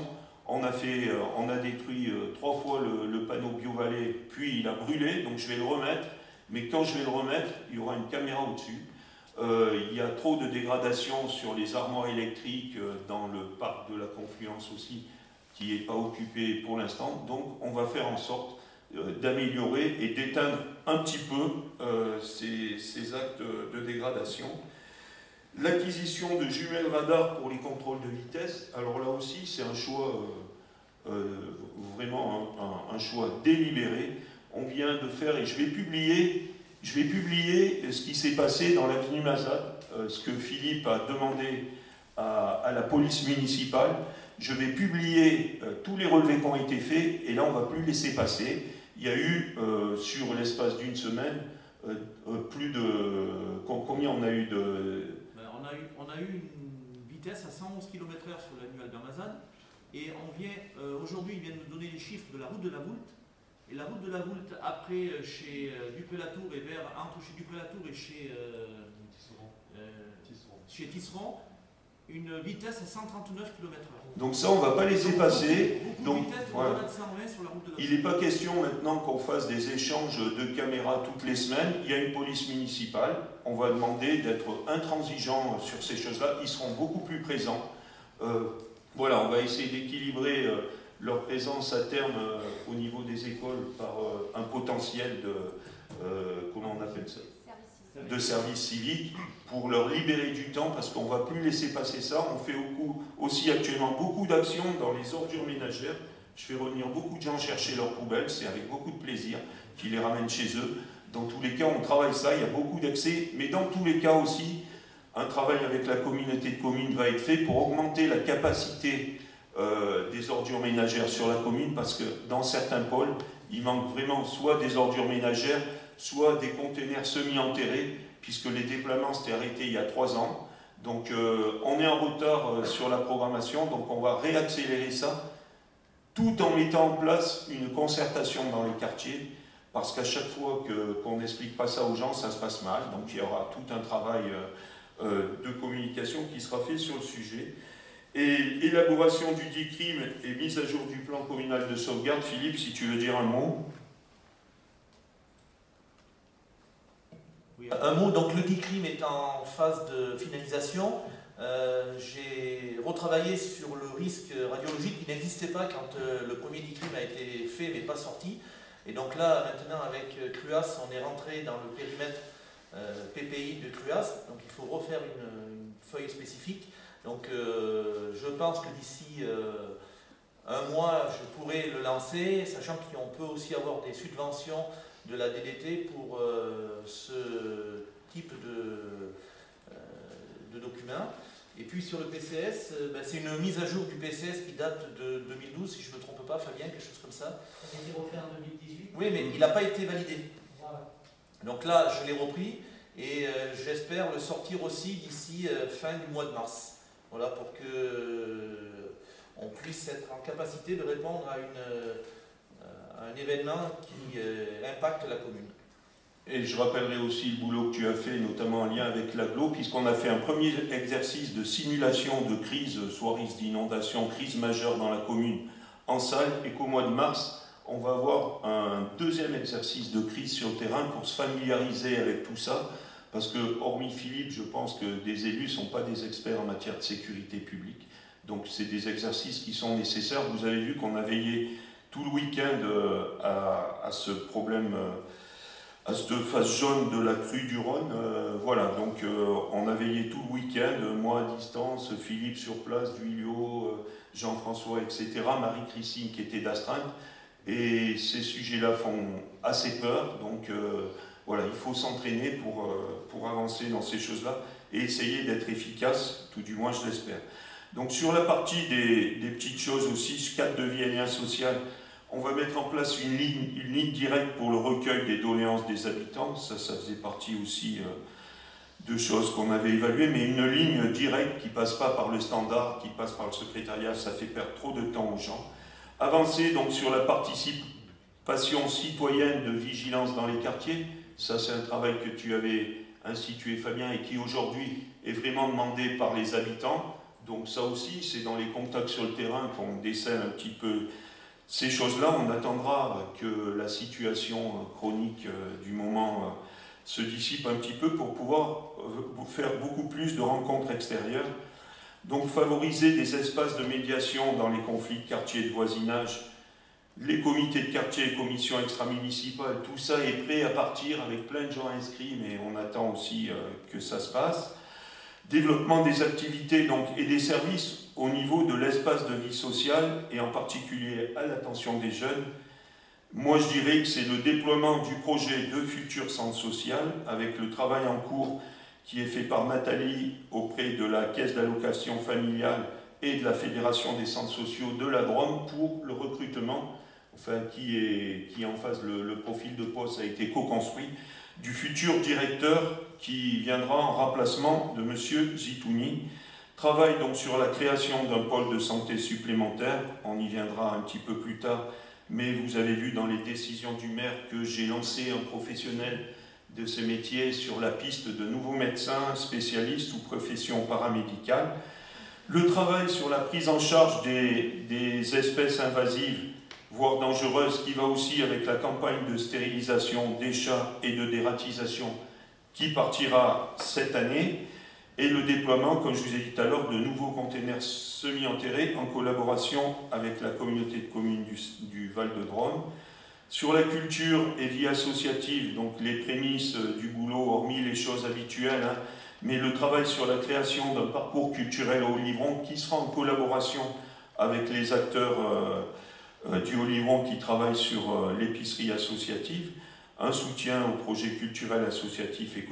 On a détruit 3 fois le panneau BioVallée, puis il a brûlé, donc je vais le remettre. Mais quand je vais le remettre, il y aura une caméra au-dessus. Il y a trop de dégradation sur les armoires électriques dans le parc de la Confluence aussi, qui n'est pas occupé pour l'instant. Donc on va faire en sorte d'améliorer et d'éteindre un petit peu ces actes de dégradation. L'acquisition de jumelles radar pour les contrôles de vitesse, alors là aussi c'est un choix, vraiment un choix délibéré. On vient de faire, et je vais publier ce qui s'est passé dans l'avenue Mazat, ce que Philippe a demandé à la police municipale. Je vais publier tous les relevés qui ont été faits, et là on ne va plus laisser passer. Il y a eu, sur l'espace d'une semaine, plus de... Combien on a eu de... On a eu une vitesse à 111 km/h sur l'avenue Albert Mazan, et aujourd'hui ils viennent nous donner les chiffres de la route de la Voulte. Et la route de la Voulte, après chez Dupré-Latour et entre chez Dupré-Latour et chez Tisserand, une vitesse à 139 km/h. Donc ça, on ne va pas laisser passer. Donc, voilà. Sur la route de la il n'est pas question maintenant qu'on fasse des échanges de caméras toutes les semaines. Il y a une police municipale. On va demander d'être intransigeant sur ces choses-là. Ils seront beaucoup plus présents. Voilà, on va essayer d'équilibrer leur présence à terme au niveau des écoles par un potentiel de... comment on appelle ça ? De service civique, pour leur libérer du temps, parce qu'on ne va plus laisser passer ça. On fait aussi actuellement beaucoup d'actions dans les ordures ménagères. Je fais revenir beaucoup de gens chercher leurs poubelles, c'est avec beaucoup de plaisir qu'ils les ramènent chez eux. Dans tous les cas, on travaille ça, il y a beaucoup d'accès, mais dans tous les cas aussi, un travail avec la communauté de communes va être fait pour augmenter la capacité des ordures ménagères sur la commune, parce que dans certains pôles, il manque vraiment soit des ordures ménagères, soit des conteneurs semi-enterrés, puisque les déploiements s'étaient arrêtés il y a 3 ans. Donc on est en retard sur la programmation, donc on va réaccélérer ça, tout en mettant en place une concertation dans les quartiers, parce qu'à chaque fois qu'on n'explique pas ça aux gens, ça se passe mal. Donc il y aura tout un travail de communication qui sera fait sur le sujet. Et élaboration du DICRIM et mise à jour du plan communal de sauvegarde. Philippe, si tu veux dire un mot. Oui, un mot, donc le DICRIM est en phase de finalisation. J'ai retravaillé sur le risque radiologique qui n'existait pas quand le premier DICRIM a été fait mais pas sorti. Et donc là, maintenant, avec CRUAS, on est rentré dans le périmètre PPI de CRUAS, donc il faut refaire une feuille spécifique. Donc je pense que d'ici un mois, je pourrai le lancer, sachant qu'on peut aussi avoir des subventions de la DDT pour ce type de document. Et puis sur le PCS, c'est une mise à jour du PCS qui date de 2012, si je ne me trompe pas, Fabien, quelque chose comme ça. Ça a été refait en 2018. Oui, mais il n'a pas été validé. Voilà. Donc là, je l'ai repris et j'espère le sortir aussi d'ici fin du mois de mars. Voilà, pour que on puisse être en capacité de répondre à un événement qui impacte la commune. Et je rappellerai aussi le boulot que tu as fait, notamment en lien avec l'AGLO, puisqu'on a fait un premier exercice de simulation de crise, soit risque d'inondation, crise majeure dans la commune, en salle, et qu'au mois de mars, on va avoir un deuxième exercice de crise sur le terrain pour se familiariser avec tout ça, parce que, hormis Philippe, je pense que des élus ne sont pas des experts en matière de sécurité publique. Donc c'est des exercices qui sont nécessaires. Vous avez vu qu'on a veillé tout le week-end à ce problème, à cette phase jaune de la crue du Rhône. Voilà, donc on a veillé tout le week-end, moi à distance, Philippe sur place, Duilio, Jean-François, etc., Marie-Christine qui était d'astreinte. Et ces sujets-là font assez peur, donc voilà, il faut s'entraîner pour avancer dans ces choses-là et essayer d'être efficace, tout du moins je l'espère. Donc sur la partie des petites choses aussi, cadre de vie et lien social, on va mettre en place une ligne directe pour le recueil des doléances des habitants. Ça faisait partie aussi de choses qu'on avait évaluées, mais une ligne directe qui ne passe pas par le standard, qui passe par le secrétariat, ça fait perdre trop de temps aux gens. Avancer donc sur la participation citoyenne de vigilance dans les quartiers. Ça, c'est un travail que tu avais institué, Fabien, et qui aujourd'hui est vraiment demandé par les habitants. Donc ça aussi, c'est dans les contacts sur le terrain qu'on décèle un petit peu ces choses-là. On attendra que la situation chronique du moment se dissipe un petit peu pour pouvoir faire beaucoup plus de rencontres extérieures. Donc favoriser des espaces de médiation dans les conflits de quartier et de voisinage. Les comités de quartier et commissions extra-municipales, tout ça est prêt à partir avec plein de gens inscrits, mais on attend aussi que ça se passe. Développement des activités donc, et des services au niveau de l'espace de vie sociale et en particulier à l'attention des jeunes. Moi je dirais que c'est le déploiement du projet de futur centre social avec le travail en cours qui est fait par Nathalie auprès de la Caisse d'allocation familiale et de la Fédération des centres sociaux de la Drôme pour le recrutement, enfin qui en face le profil de poste a été co-construit, du futur directeur qui viendra en remplacement de M. Zitouni. Travaille donc sur la création d'un pôle de santé supplémentaire, on y viendra un petit peu plus tard, mais vous avez vu dans les décisions du maire que j'ai lancé un professionnel de ces métiers sur la piste de nouveaux médecins, spécialistes ou professions paramédicales. Le travail sur la prise en charge des espèces invasives, voire dangereuses, qui va aussi avec la campagne de stérilisation des chats et de dératisation qui partira cette année, et le déploiement, comme je vous ai dit tout à l'heure, de nouveaux containers semi-enterrés en collaboration avec la communauté de communes du Val-de-Drôme. Sur la culture et vie associative, donc les prémices du boulot, hormis les choses habituelles, hein, mais le travail sur la création d'un parcours culturel au Haut-Livron qui sera en collaboration avec les acteurs du Haut-Livron qui travaillent sur l'épicerie associative. un soutien aux projets culturels, associatifs et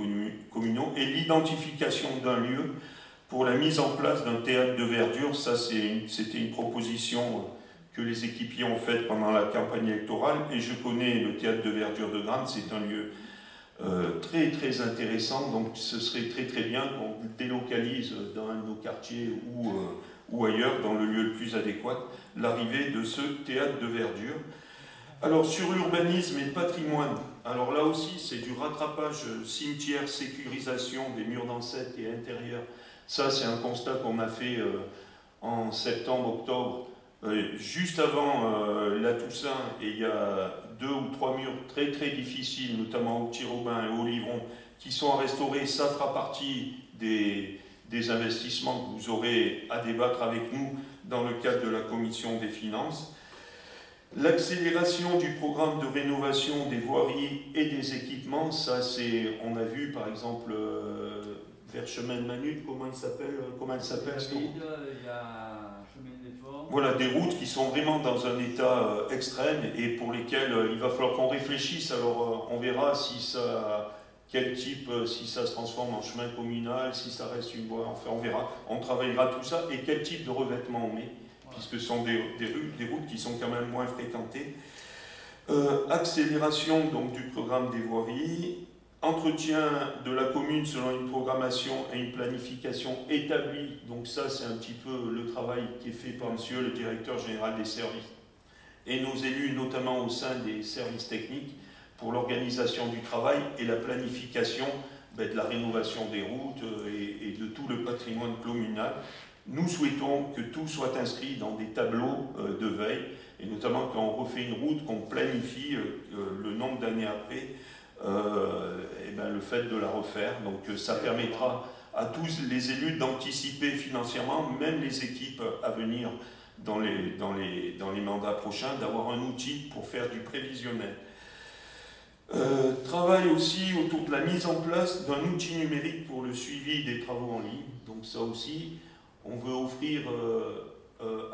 communaux et l'identification d'un lieu pour la mise en place d'un théâtre de verdure. Ça, c'était une proposition que les équipiers ont faite pendant la campagne électorale, et je connais le théâtre de verdure de Grande, c'est un lieu très très intéressant, donc ce serait très très bien qu'on délocalise dans un de nos quartiers ou ailleurs, dans le lieu le plus adéquat, l'arrivée de ce théâtre de verdure. Alors sur l'urbanisme et le patrimoine, alors là aussi c'est du rattrapage cimetière, sécurisation des murs d'ancêtre et intérieur. Ça c'est un constat qu'on a fait en septembre-octobre, juste avant la Toussaint, et il y a 2 ou 3 murs très très difficiles, notamment au Petit Robin et au Livron, qui sont à restaurer. Ça fera partie des investissements que vous aurez à débattre avec nous dans le cadre de la Commission des finances. L'accélération du programme de rénovation des voiries et des équipements, ça c'est, on a vu par exemple vers Chemin de Manute, comment elle s'appelle Il y a Chemin des Forts. Voilà, des routes qui sont vraiment dans un état extrême et pour lesquelles il va falloir qu'on réfléchisse. Alors on verra si ça, quel type, si ça se transforme en chemin communal, si ça reste une voie, enfin on verra, on travaillera tout ça et quel type de revêtement on met, puisque ce sont des routes qui sont quand même moins fréquentées. Accélération donc du programme des voiries, entretien de la commune selon une programmation et une planification établie. Donc ça c'est un petit peu le travail qui est fait par monsieur le directeur général des services et nos élus, notamment au sein des services techniques, pour l'organisation du travail et la planification de la rénovation des routes et de tout le patrimoine communal. Nous souhaitons que tout soit inscrit dans des tableaux de veille, et notamment quand on refait une route, qu'on planifie le nombre d'années après le fait de la refaire. Donc ça permettra à tous les élus d'anticiper financièrement, même les équipes à venir dans les mandats prochains, d'avoir un outil pour faire du prévisionnel. Travail aussi autour de la mise en place d'un outil numérique pour le suivi des travaux en ligne. Donc ça aussi, on veut offrir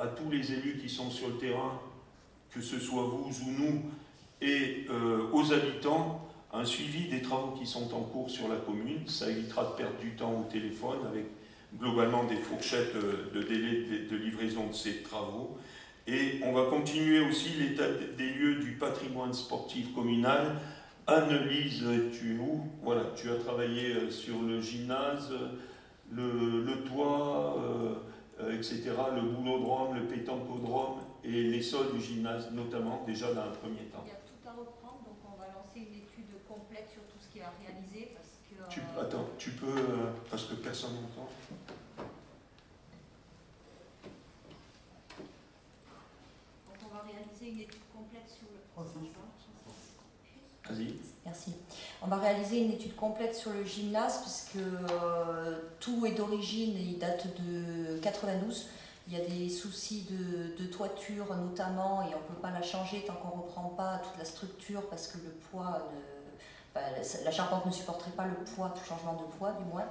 à tous les élus qui sont sur le terrain, que ce soit vous ou nous, et aux habitants, un suivi des travaux qui sont en cours sur la commune. Ça évitera de perdre du temps au téléphone, avec globalement des fourchettes de délai de livraison de ces travaux. Et on va continuer aussi l'état des lieux du patrimoine sportif communal. Anne-Lise, voilà, tu as travaillé sur le gymnase, le toit, etc., le boulodrome, le pétanquodrome et les sols du gymnase, notamment, déjà dans un premier temps. Il y a tout à reprendre, donc on va lancer une étude complète sur tout ce qui est à réaliser. Parce que, Attends, tu peux, parce que personne n'entend. Donc on va réaliser une étude complète sur le processus. Vas-y. Merci. On va réaliser une étude complète sur le gymnase puisque tout est d'origine, il date de 92. Il y a des soucis de toiture notamment et on ne peut pas la changer tant qu'on ne reprend pas toute la structure parce que le poids, la charpente ne supporterait pas le poids, tout changement de poids du moins.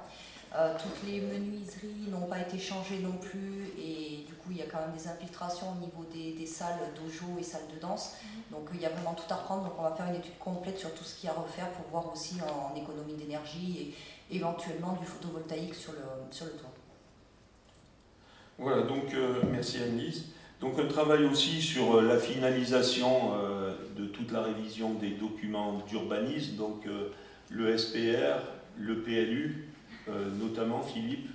Toutes les menuiseries n'ont pas été changées non plus et du coup il y a quand même des infiltrations au niveau des salles dojo et salles de danse. Donc il y a vraiment tout à reprendre, donc on va faire une étude complète sur tout ce qu'il y a à refaire pour voir aussi en économie d'énergie et éventuellement du photovoltaïque sur le toit. Voilà, donc merci Anne-Lise. Donc un travail aussi sur la finalisation de toute la révision des documents d'urbanisme, donc le SPR, le PLU, notamment Philippe.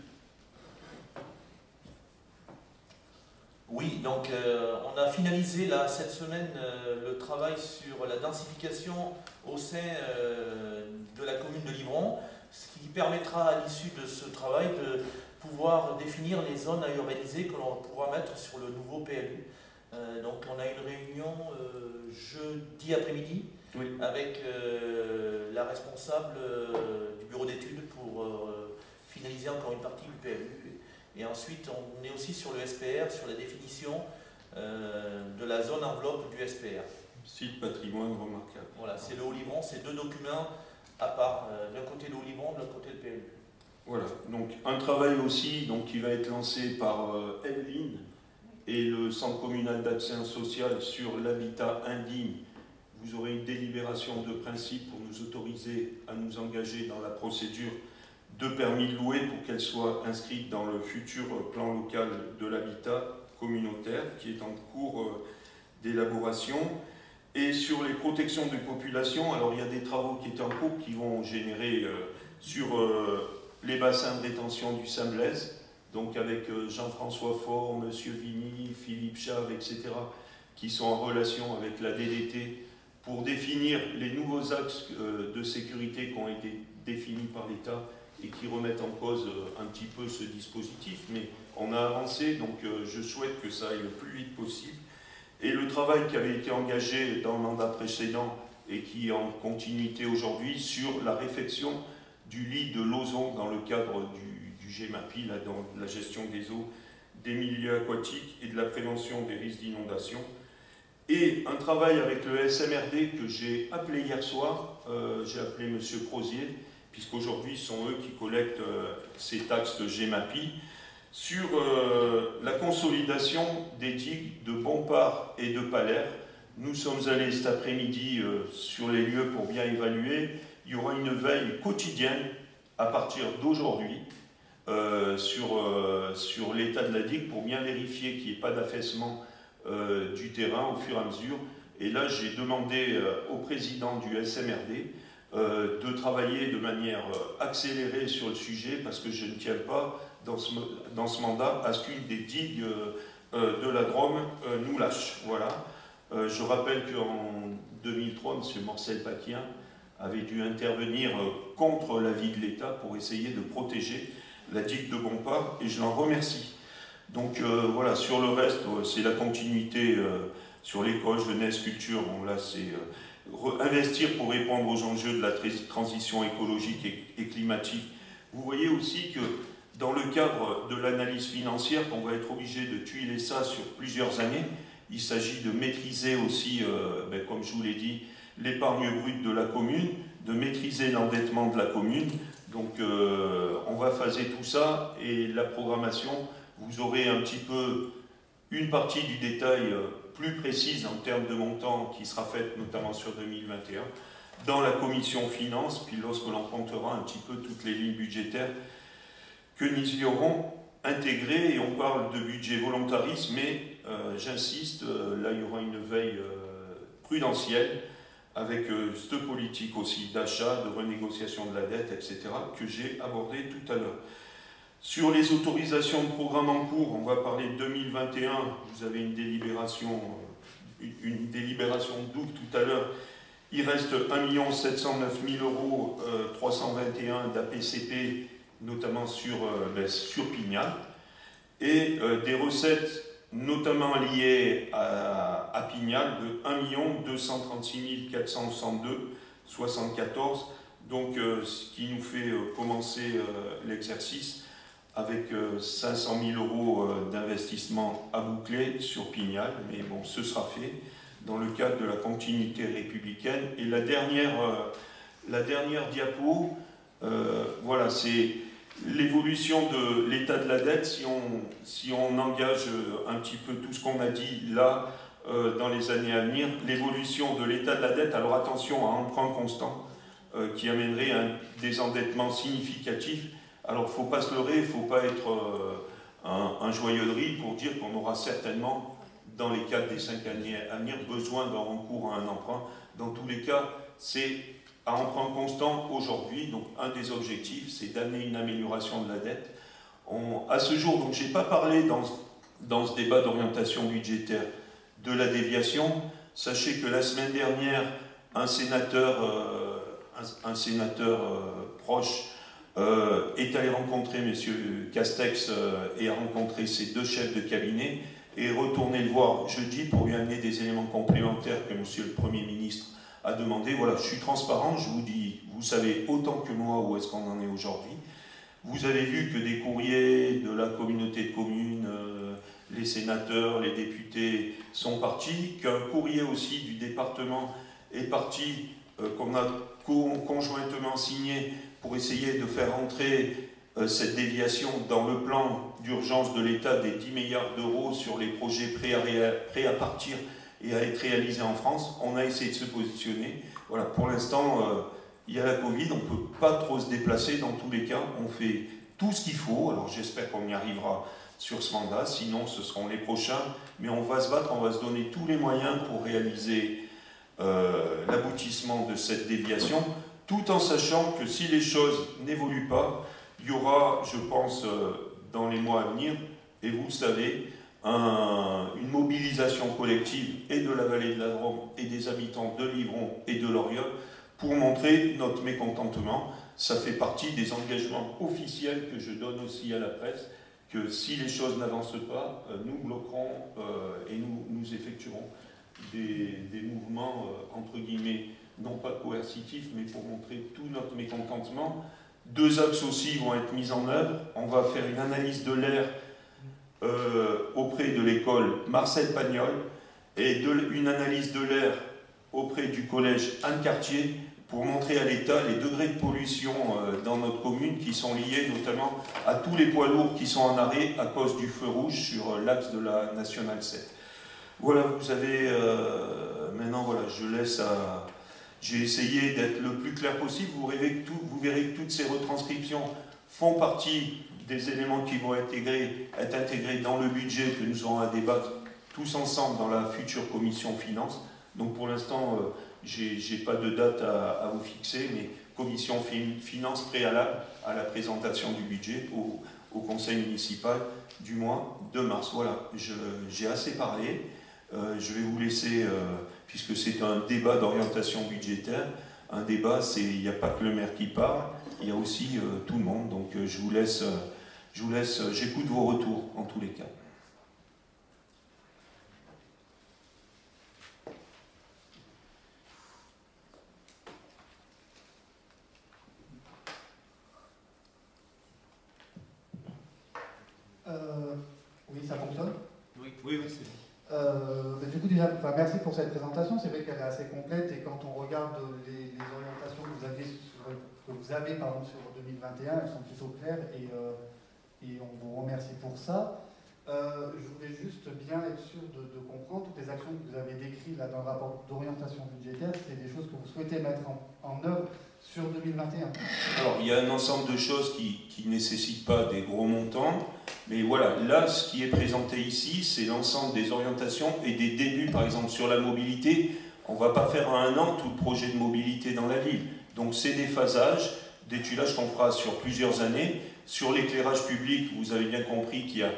Oui, donc on a finalisé là, cette semaine le travail sur la densification au sein de la commune de Livron, ce qui permettra à l'issue de ce travail de pouvoir définir les zones à urbaniser que l'on pourra mettre sur le nouveau PLU. Donc on a une réunion jeudi après-midi avec la responsable du bureau d'études pour finaliser encore une partie du PLU. Et ensuite, on est aussi sur le SPR, sur la définition de la zone enveloppe du SPR. Site patrimoine remarquable. Voilà, c'est le Haut-Livron, c'est deux documents à part, d'un côté le Haut-Livron, de l'autre côté le PLU. Voilà, donc un travail aussi qui va être lancé par Evelyne et le Centre communal d'action sociale sur l'habitat indigne vous aurez une délibération de principe pour nous autoriser à nous engager dans la procédure de permis de louer pour qu'elle soit inscrite dans le futur plan local de l'habitat communautaire qui est en cours d'élaboration. Et sur les protections des populations, alors il y a des travaux qui étaient en cours qui vont générer sur les bassins de rétention du Saint-Blaise, donc avec Jean-François Faure, M. Vigny, Philippe Chave, etc., qui sont en relation avec la DDT pour définir les nouveaux axes de sécurité qui ont été définis par l'État et qui remettent en cause un petit peu ce dispositif. Mais on a avancé, donc je souhaite que ça aille le plus vite possible. Et le travail qui avait été engagé dans le mandat précédent et qui est en continuité aujourd'hui sur la réfection du lit de Lauzon dans le cadre du GEMAPI, là, dans la gestion des eaux, des milieux aquatiques et de la prévention des risques d'inondation. Et un travail avec le SMRD que j'ai appelé hier soir, j'ai appelé M. Crozier, puisqu'aujourd'hui ce sont eux qui collectent ces taxes de GEMAPI, sur la consolidation des digues de Bompard et de Palaire. Nous sommes allés cet après-midi sur les lieux pour bien évaluer. Il y aura une veille quotidienne à partir d'aujourd'hui sur l'état de la digue pour bien vérifier qu'il n'y ait pas d'affaissement du terrain au fur et à mesure. Et là, j'ai demandé au président du SMRD de travailler de manière accélérée sur le sujet parce que je ne tiens pas dans ce mandat à ce qu'une des digues de la Drôme nous lâche. Voilà. Je rappelle qu'en 2003, M. Morcel-Paquien avait dû intervenir contre l'avis de l'État pour essayer de protéger la digue de Bompard, et je l'en remercie. Donc voilà, sur le reste, c'est la continuité sur l'école, jeunesse, culture. Bon, là, c'est investir pour répondre aux enjeux de la transition écologique et climatique. Vous voyez aussi que dans le cadre de l'analyse financière, qu'on va être obligé de tuiler ça sur plusieurs années, il s'agit de maîtriser aussi, comme je vous l'ai dit, l'épargne brute de la commune, de maîtriser l'endettement de la commune. Donc on va phaser tout ça, et la programmation, vous aurez un petit peu une partie du détail plus précise en termes de montant qui sera faite notamment sur 2021 dans la commission finances, puis lorsque l'on comptera un petit peu toutes les lignes budgétaires que nous y aurons intégrées. Et on parle de budget volontariste, mais j'insiste, là il y aura une veille prudentielle avec cette politique aussi d'achat, de renégociation de la dette, etc., que j'ai abordé tout à l'heure. Sur les autorisations de programme en cours, on va parler de 2021, vous avez une délibération d'août tout à l'heure. Il reste 1 709 000 € 321 d'APCP, notamment sur Pignat, et des recettes notamment liées à Pignat de 1 236 462 74, donc ce qui nous fait commencer l'exercice avec 500 000 € d'investissement à boucler sur Pignat, mais bon, ce sera fait dans le cadre de la continuité républicaine. Et la dernière diapo, voilà, c'est l'évolution de l'état de la dette. Si on engage un petit peu tout ce qu'on a dit là dans les années à venir, l'évolution de l'état de la dette, alors attention à emprunt constant qui amènerait un désendettement significatif. Alors il ne faut pas se leurrer, il ne faut pas être un joyeux de riz pour dire qu'on aura certainement dans les 4 des 5 années à venir besoin d'un recours à un emprunt. Dans tous les cas, c'est à emprunt constant aujourd'hui. Donc un des objectifs, c'est d'amener une amélioration de la dette. À ce jour, donc je n'ai pas parlé dans ce débat d'orientation budgétaire de la déviation. Sachez que la semaine dernière, un sénateur proche est allé rencontrer M. Castex et a rencontré ses 2 chefs de cabinet et est retourné le voir jeudi pour lui amener des éléments complémentaires que M. le Premier ministre a demandé. Voilà, je suis transparent, je vous dis, vous savez autant que moi où est-ce qu'on en est aujourd'hui. Vous avez vu que des courriers de la communauté de communes, les sénateurs, les députés sont partis, qu'un courrier aussi du département est parti, qu'on a conjointement signé pour essayer de faire entrer cette déviation dans le plan d'urgence de l'État des 10 milliards d'euros sur les projets prêts à partir et à être réalisé en France. On a essayé de se positionner. Voilà, pour l'instant, il y a la Covid, on ne peut pas trop se déplacer dans tous les cas. On fait tout ce qu'il faut. Alors j'espère qu'on y arrivera sur ce mandat, sinon ce seront les prochains. Mais on va se battre, on va se donner tous les moyens pour réaliser l'aboutissement de cette déviation, tout en sachant que si les choses n'évoluent pas, il y aura, je pense, dans les mois à venir, et vous le savez, une mobilisation collective et de la vallée de la Drôme et des habitants de Livron et de Loriol pour montrer notre mécontentement. Ça fait partie des engagements officiels que je donne aussi à la presse, que si les choses n'avancent pas, nous bloquerons et nous effectuerons des mouvements, entre guillemets, non pas coercitifs, mais pour montrer tout notre mécontentement. 2 axes aussi vont être mis en œuvre. On va faire une analyse de l'air auprès de l'école Marcel Pagnol et une analyse de l'air auprès du collège Anne Cartier pour montrer à l'État les degrés de pollution dans notre commune qui sont liés notamment à tous les poids lourds qui sont en arrêt à cause du feu rouge sur l'axe de la Nationale 7. Voilà, vous avez... maintenant, voilà, je laisse à... J'ai essayé d'être le plus clair possible. Vous verrez que toutes ces retranscriptions font partie des éléments qui vont être intégrés dans le budget que nous aurons à débattre tous ensemble dans la future commission finance. Donc pour l'instant, j'ai pas de date à vous fixer, mais commission finance préalable à la présentation du budget au conseil municipal du mois de mars. Voilà, j'ai assez parlé. Je vais vous laisser, puisque c'est un débat d'orientation budgétaire, un débat, il n'y a pas que le maire qui parle, il y a aussi tout le monde. Donc je vous laisse, j'écoute vos retours en tous les cas. Oui, ça fonctionne. Oui, c'est bon. Du coup, déjà, merci pour cette présentation. C'est vrai qu'elle est assez complète et quand on regarde les orientations que vous avez sur 2021, elles sont plutôt claires et on vous remercie pour ça. Je voulais juste bien être sûr de comprendre toutes les actions que vous avez décrites là dans le rapport d'orientation budgétaire. C'est des choses que vous souhaitez mettre en œuvre sur 2021. Alors, il y a un ensemble de choses qui ne nécessitent pas des gros montants. Mais voilà, là, ce qui est présenté ici, c'est l'ensemble des orientations et des débuts, par exemple, sur la mobilité. On ne va pas faire en 1 an tout le projet de mobilité dans la ville. Donc, c'est des phasages, des tuilages qu'on fera sur plusieurs années. Sur l'éclairage public, vous avez bien compris qu'il y a,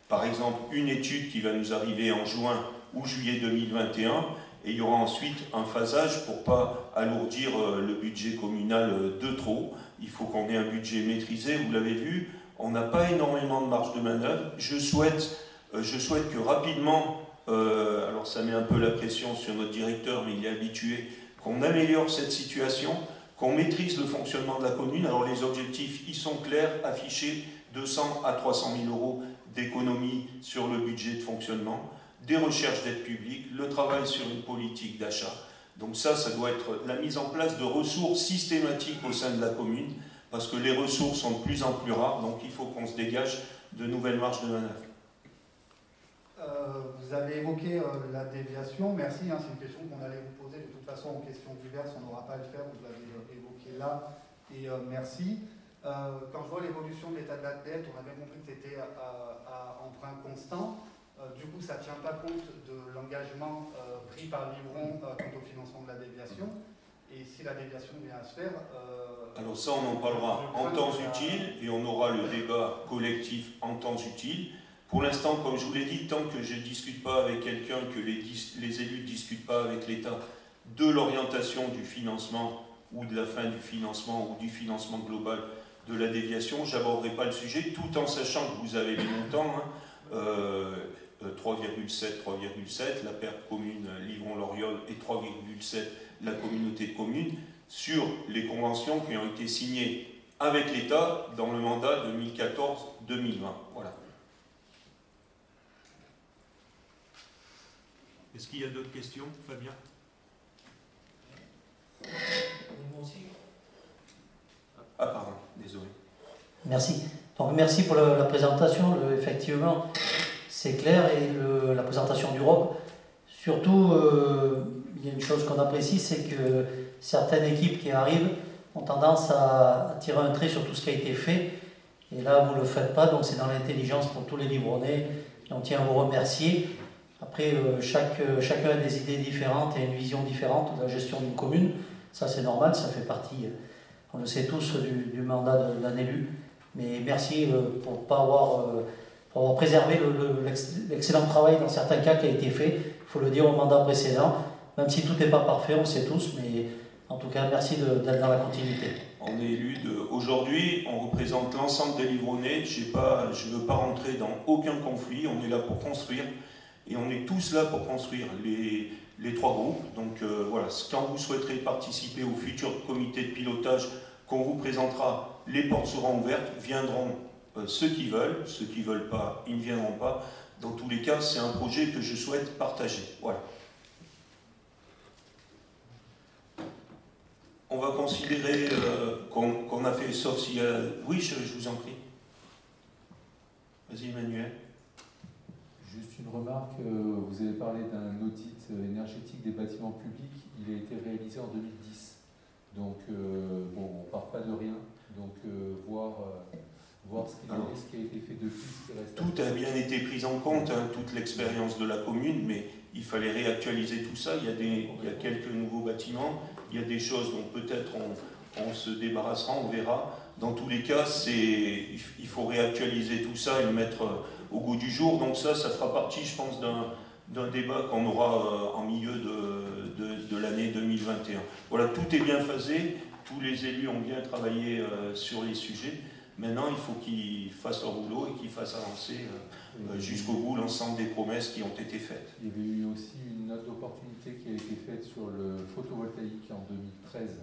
par exemple, une étude qui va nous arriver en juin ou juillet 2021. Et il y aura ensuite un phasage pour ne pas alourdir le budget communal de trop. Il faut qu'on ait un budget maîtrisé, vous l'avez vu. On n'a pas énormément de marge de manœuvre. Je souhaite que rapidement, alors ça met un peu la pression sur notre directeur, mais il est habitué, qu'on améliore cette situation, qu'on maîtrise le fonctionnement de la commune. Alors les objectifs, ils sont clairs, affichés, 200 à 300 000 euros d'économie sur le budget de fonctionnement, des recherches d'aide publique, le travail sur une politique d'achat. Donc ça doit être la mise en place de ressources systématiques au sein de la commune, parce que les ressources sont de plus en plus rares, donc il faut qu'on se dégage de nouvelles marges de manœuvre. Vous avez évoqué la déviation, merci, hein, c'est une question qu'on allait vous poser de toute façon en questions diverses, on n'aura pas à le faire, vous l'avez évoqué là, et merci. Quand je vois l'évolution de l'état de la dette, on a bien compris que c'était à emprunt constant, du coup ça ne tient pas compte de l'engagement pris par Livron quant au financement de la déviation. Et si la déviation vient à se faire... alors ça, on en parlera en temps utile et on aura le débat collectif en temps utile. Pour l'instant, comme je vous l'ai dit, tant que je ne discute pas avec quelqu'un, que les élus ne discutent pas avec l'État de l'orientation du financement ou de la fin du financement ou du financement global de la déviation, je n'aborderai pas le sujet, tout en sachant que vous avez les montants, hein, 3,7, la perte commune Livron-Loriol et 3,7 la communauté de communes, sur les conventions qui ont été signées avec l'État dans le mandat 2014-2020. Voilà. Est-ce qu'il y a d'autres questions, Fabien? Ah, pardon, désolé. Merci. Donc merci pour la présentation. Effectivement, c'est clair et la présentation du ROP Surtout, il y a une chose qu'on apprécie, c'est que certaines équipes qui arrivent ont tendance à tirer un trait sur tout ce qui a été fait. Et là, vous ne le faites pas, donc c'est dans l'intelligence pour tous les Livronnais. Et on tient à vous remercier. Après, chacun a des idées différentes et une vision différente de la gestion d'une commune. Ça, c'est normal, ça fait partie, on le sait tous, du mandat d'un élu. Mais merci pour avoir préservé l'excellent travail dans certains cas qui a été fait. Il faut le dire au mandat précédent. Même si tout n'est pas parfait, on sait tous, mais en tout cas, merci d'être dans la continuité. On est élu aujourd'hui, on représente l'ensemble des Livronnais. Je ne veux pas rentrer dans aucun conflit, on est là pour construire. Et on est tous là pour construire les trois groupes. Donc voilà, quand vous souhaiterez participer au futur comité de pilotage qu'on vous présentera, les portes seront ouvertes, viendront ceux qui veulent pas, ils ne viendront pas. Dans tous les cas, c'est un projet que je souhaite partager. Voilà. On va considérer qu'on a fait, sauf s'il y a... Oui, je vous en prie. Vas-y, Emmanuel. Juste une remarque, vous avez parlé d'un audit énergétique des bâtiments publics, il a été réalisé en 2010. Donc, bon, on ne part pas de rien, donc voir ce qui a été fait depuis. Tout a bien été pris en compte, hein, toute l'expérience de la commune, mais il fallait réactualiser tout ça. Il y a quelques nouveaux bâtiments, il y a des choses dont peut-être on se débarrassera, on verra. Dans tous les cas, il faut réactualiser tout ça et le mettre au goût du jour. Donc ça fera partie, je pense, d'un débat qu'on aura en milieu de l'année 2021. Voilà, tout est bien phasé, tous les élus ont bien travaillé sur les sujets. Maintenant, il faut qu'ils fassent leur boulot et qu'ils fassent avancer jusqu'au bout l'ensemble des promesses qui ont été faites. Il y avait eu aussi une note d'opportunité qui a été faite sur le photovoltaïque en 2013.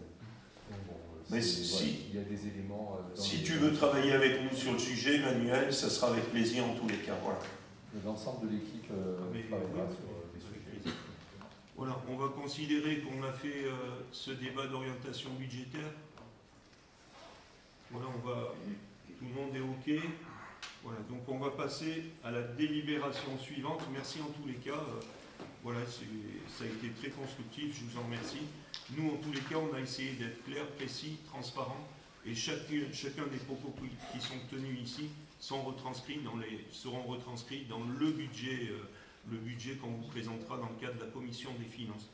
Donc, bon, mais il y a des éléments... si tu veux travailler avec nous sur le sujet, Emmanuel, ça sera avec plaisir en tous les cas. Voilà. L'ensemble de l'équipe travaillera sur des sujets. Voilà, on va considérer qu'on a fait ce débat d'orientation budgétaire. Voilà, tout le monde est OK. Voilà, donc on va passer à la délibération suivante. Merci en tous les cas. Voilà, ça a été très constructif, je vous en remercie. Nous, en tous les cas, on a essayé d'être clair, précis, transparent. Et chacun des propos qui sont tenus ici seront retranscrits dans le budget qu'on vous présentera dans le cadre de la commission des finances.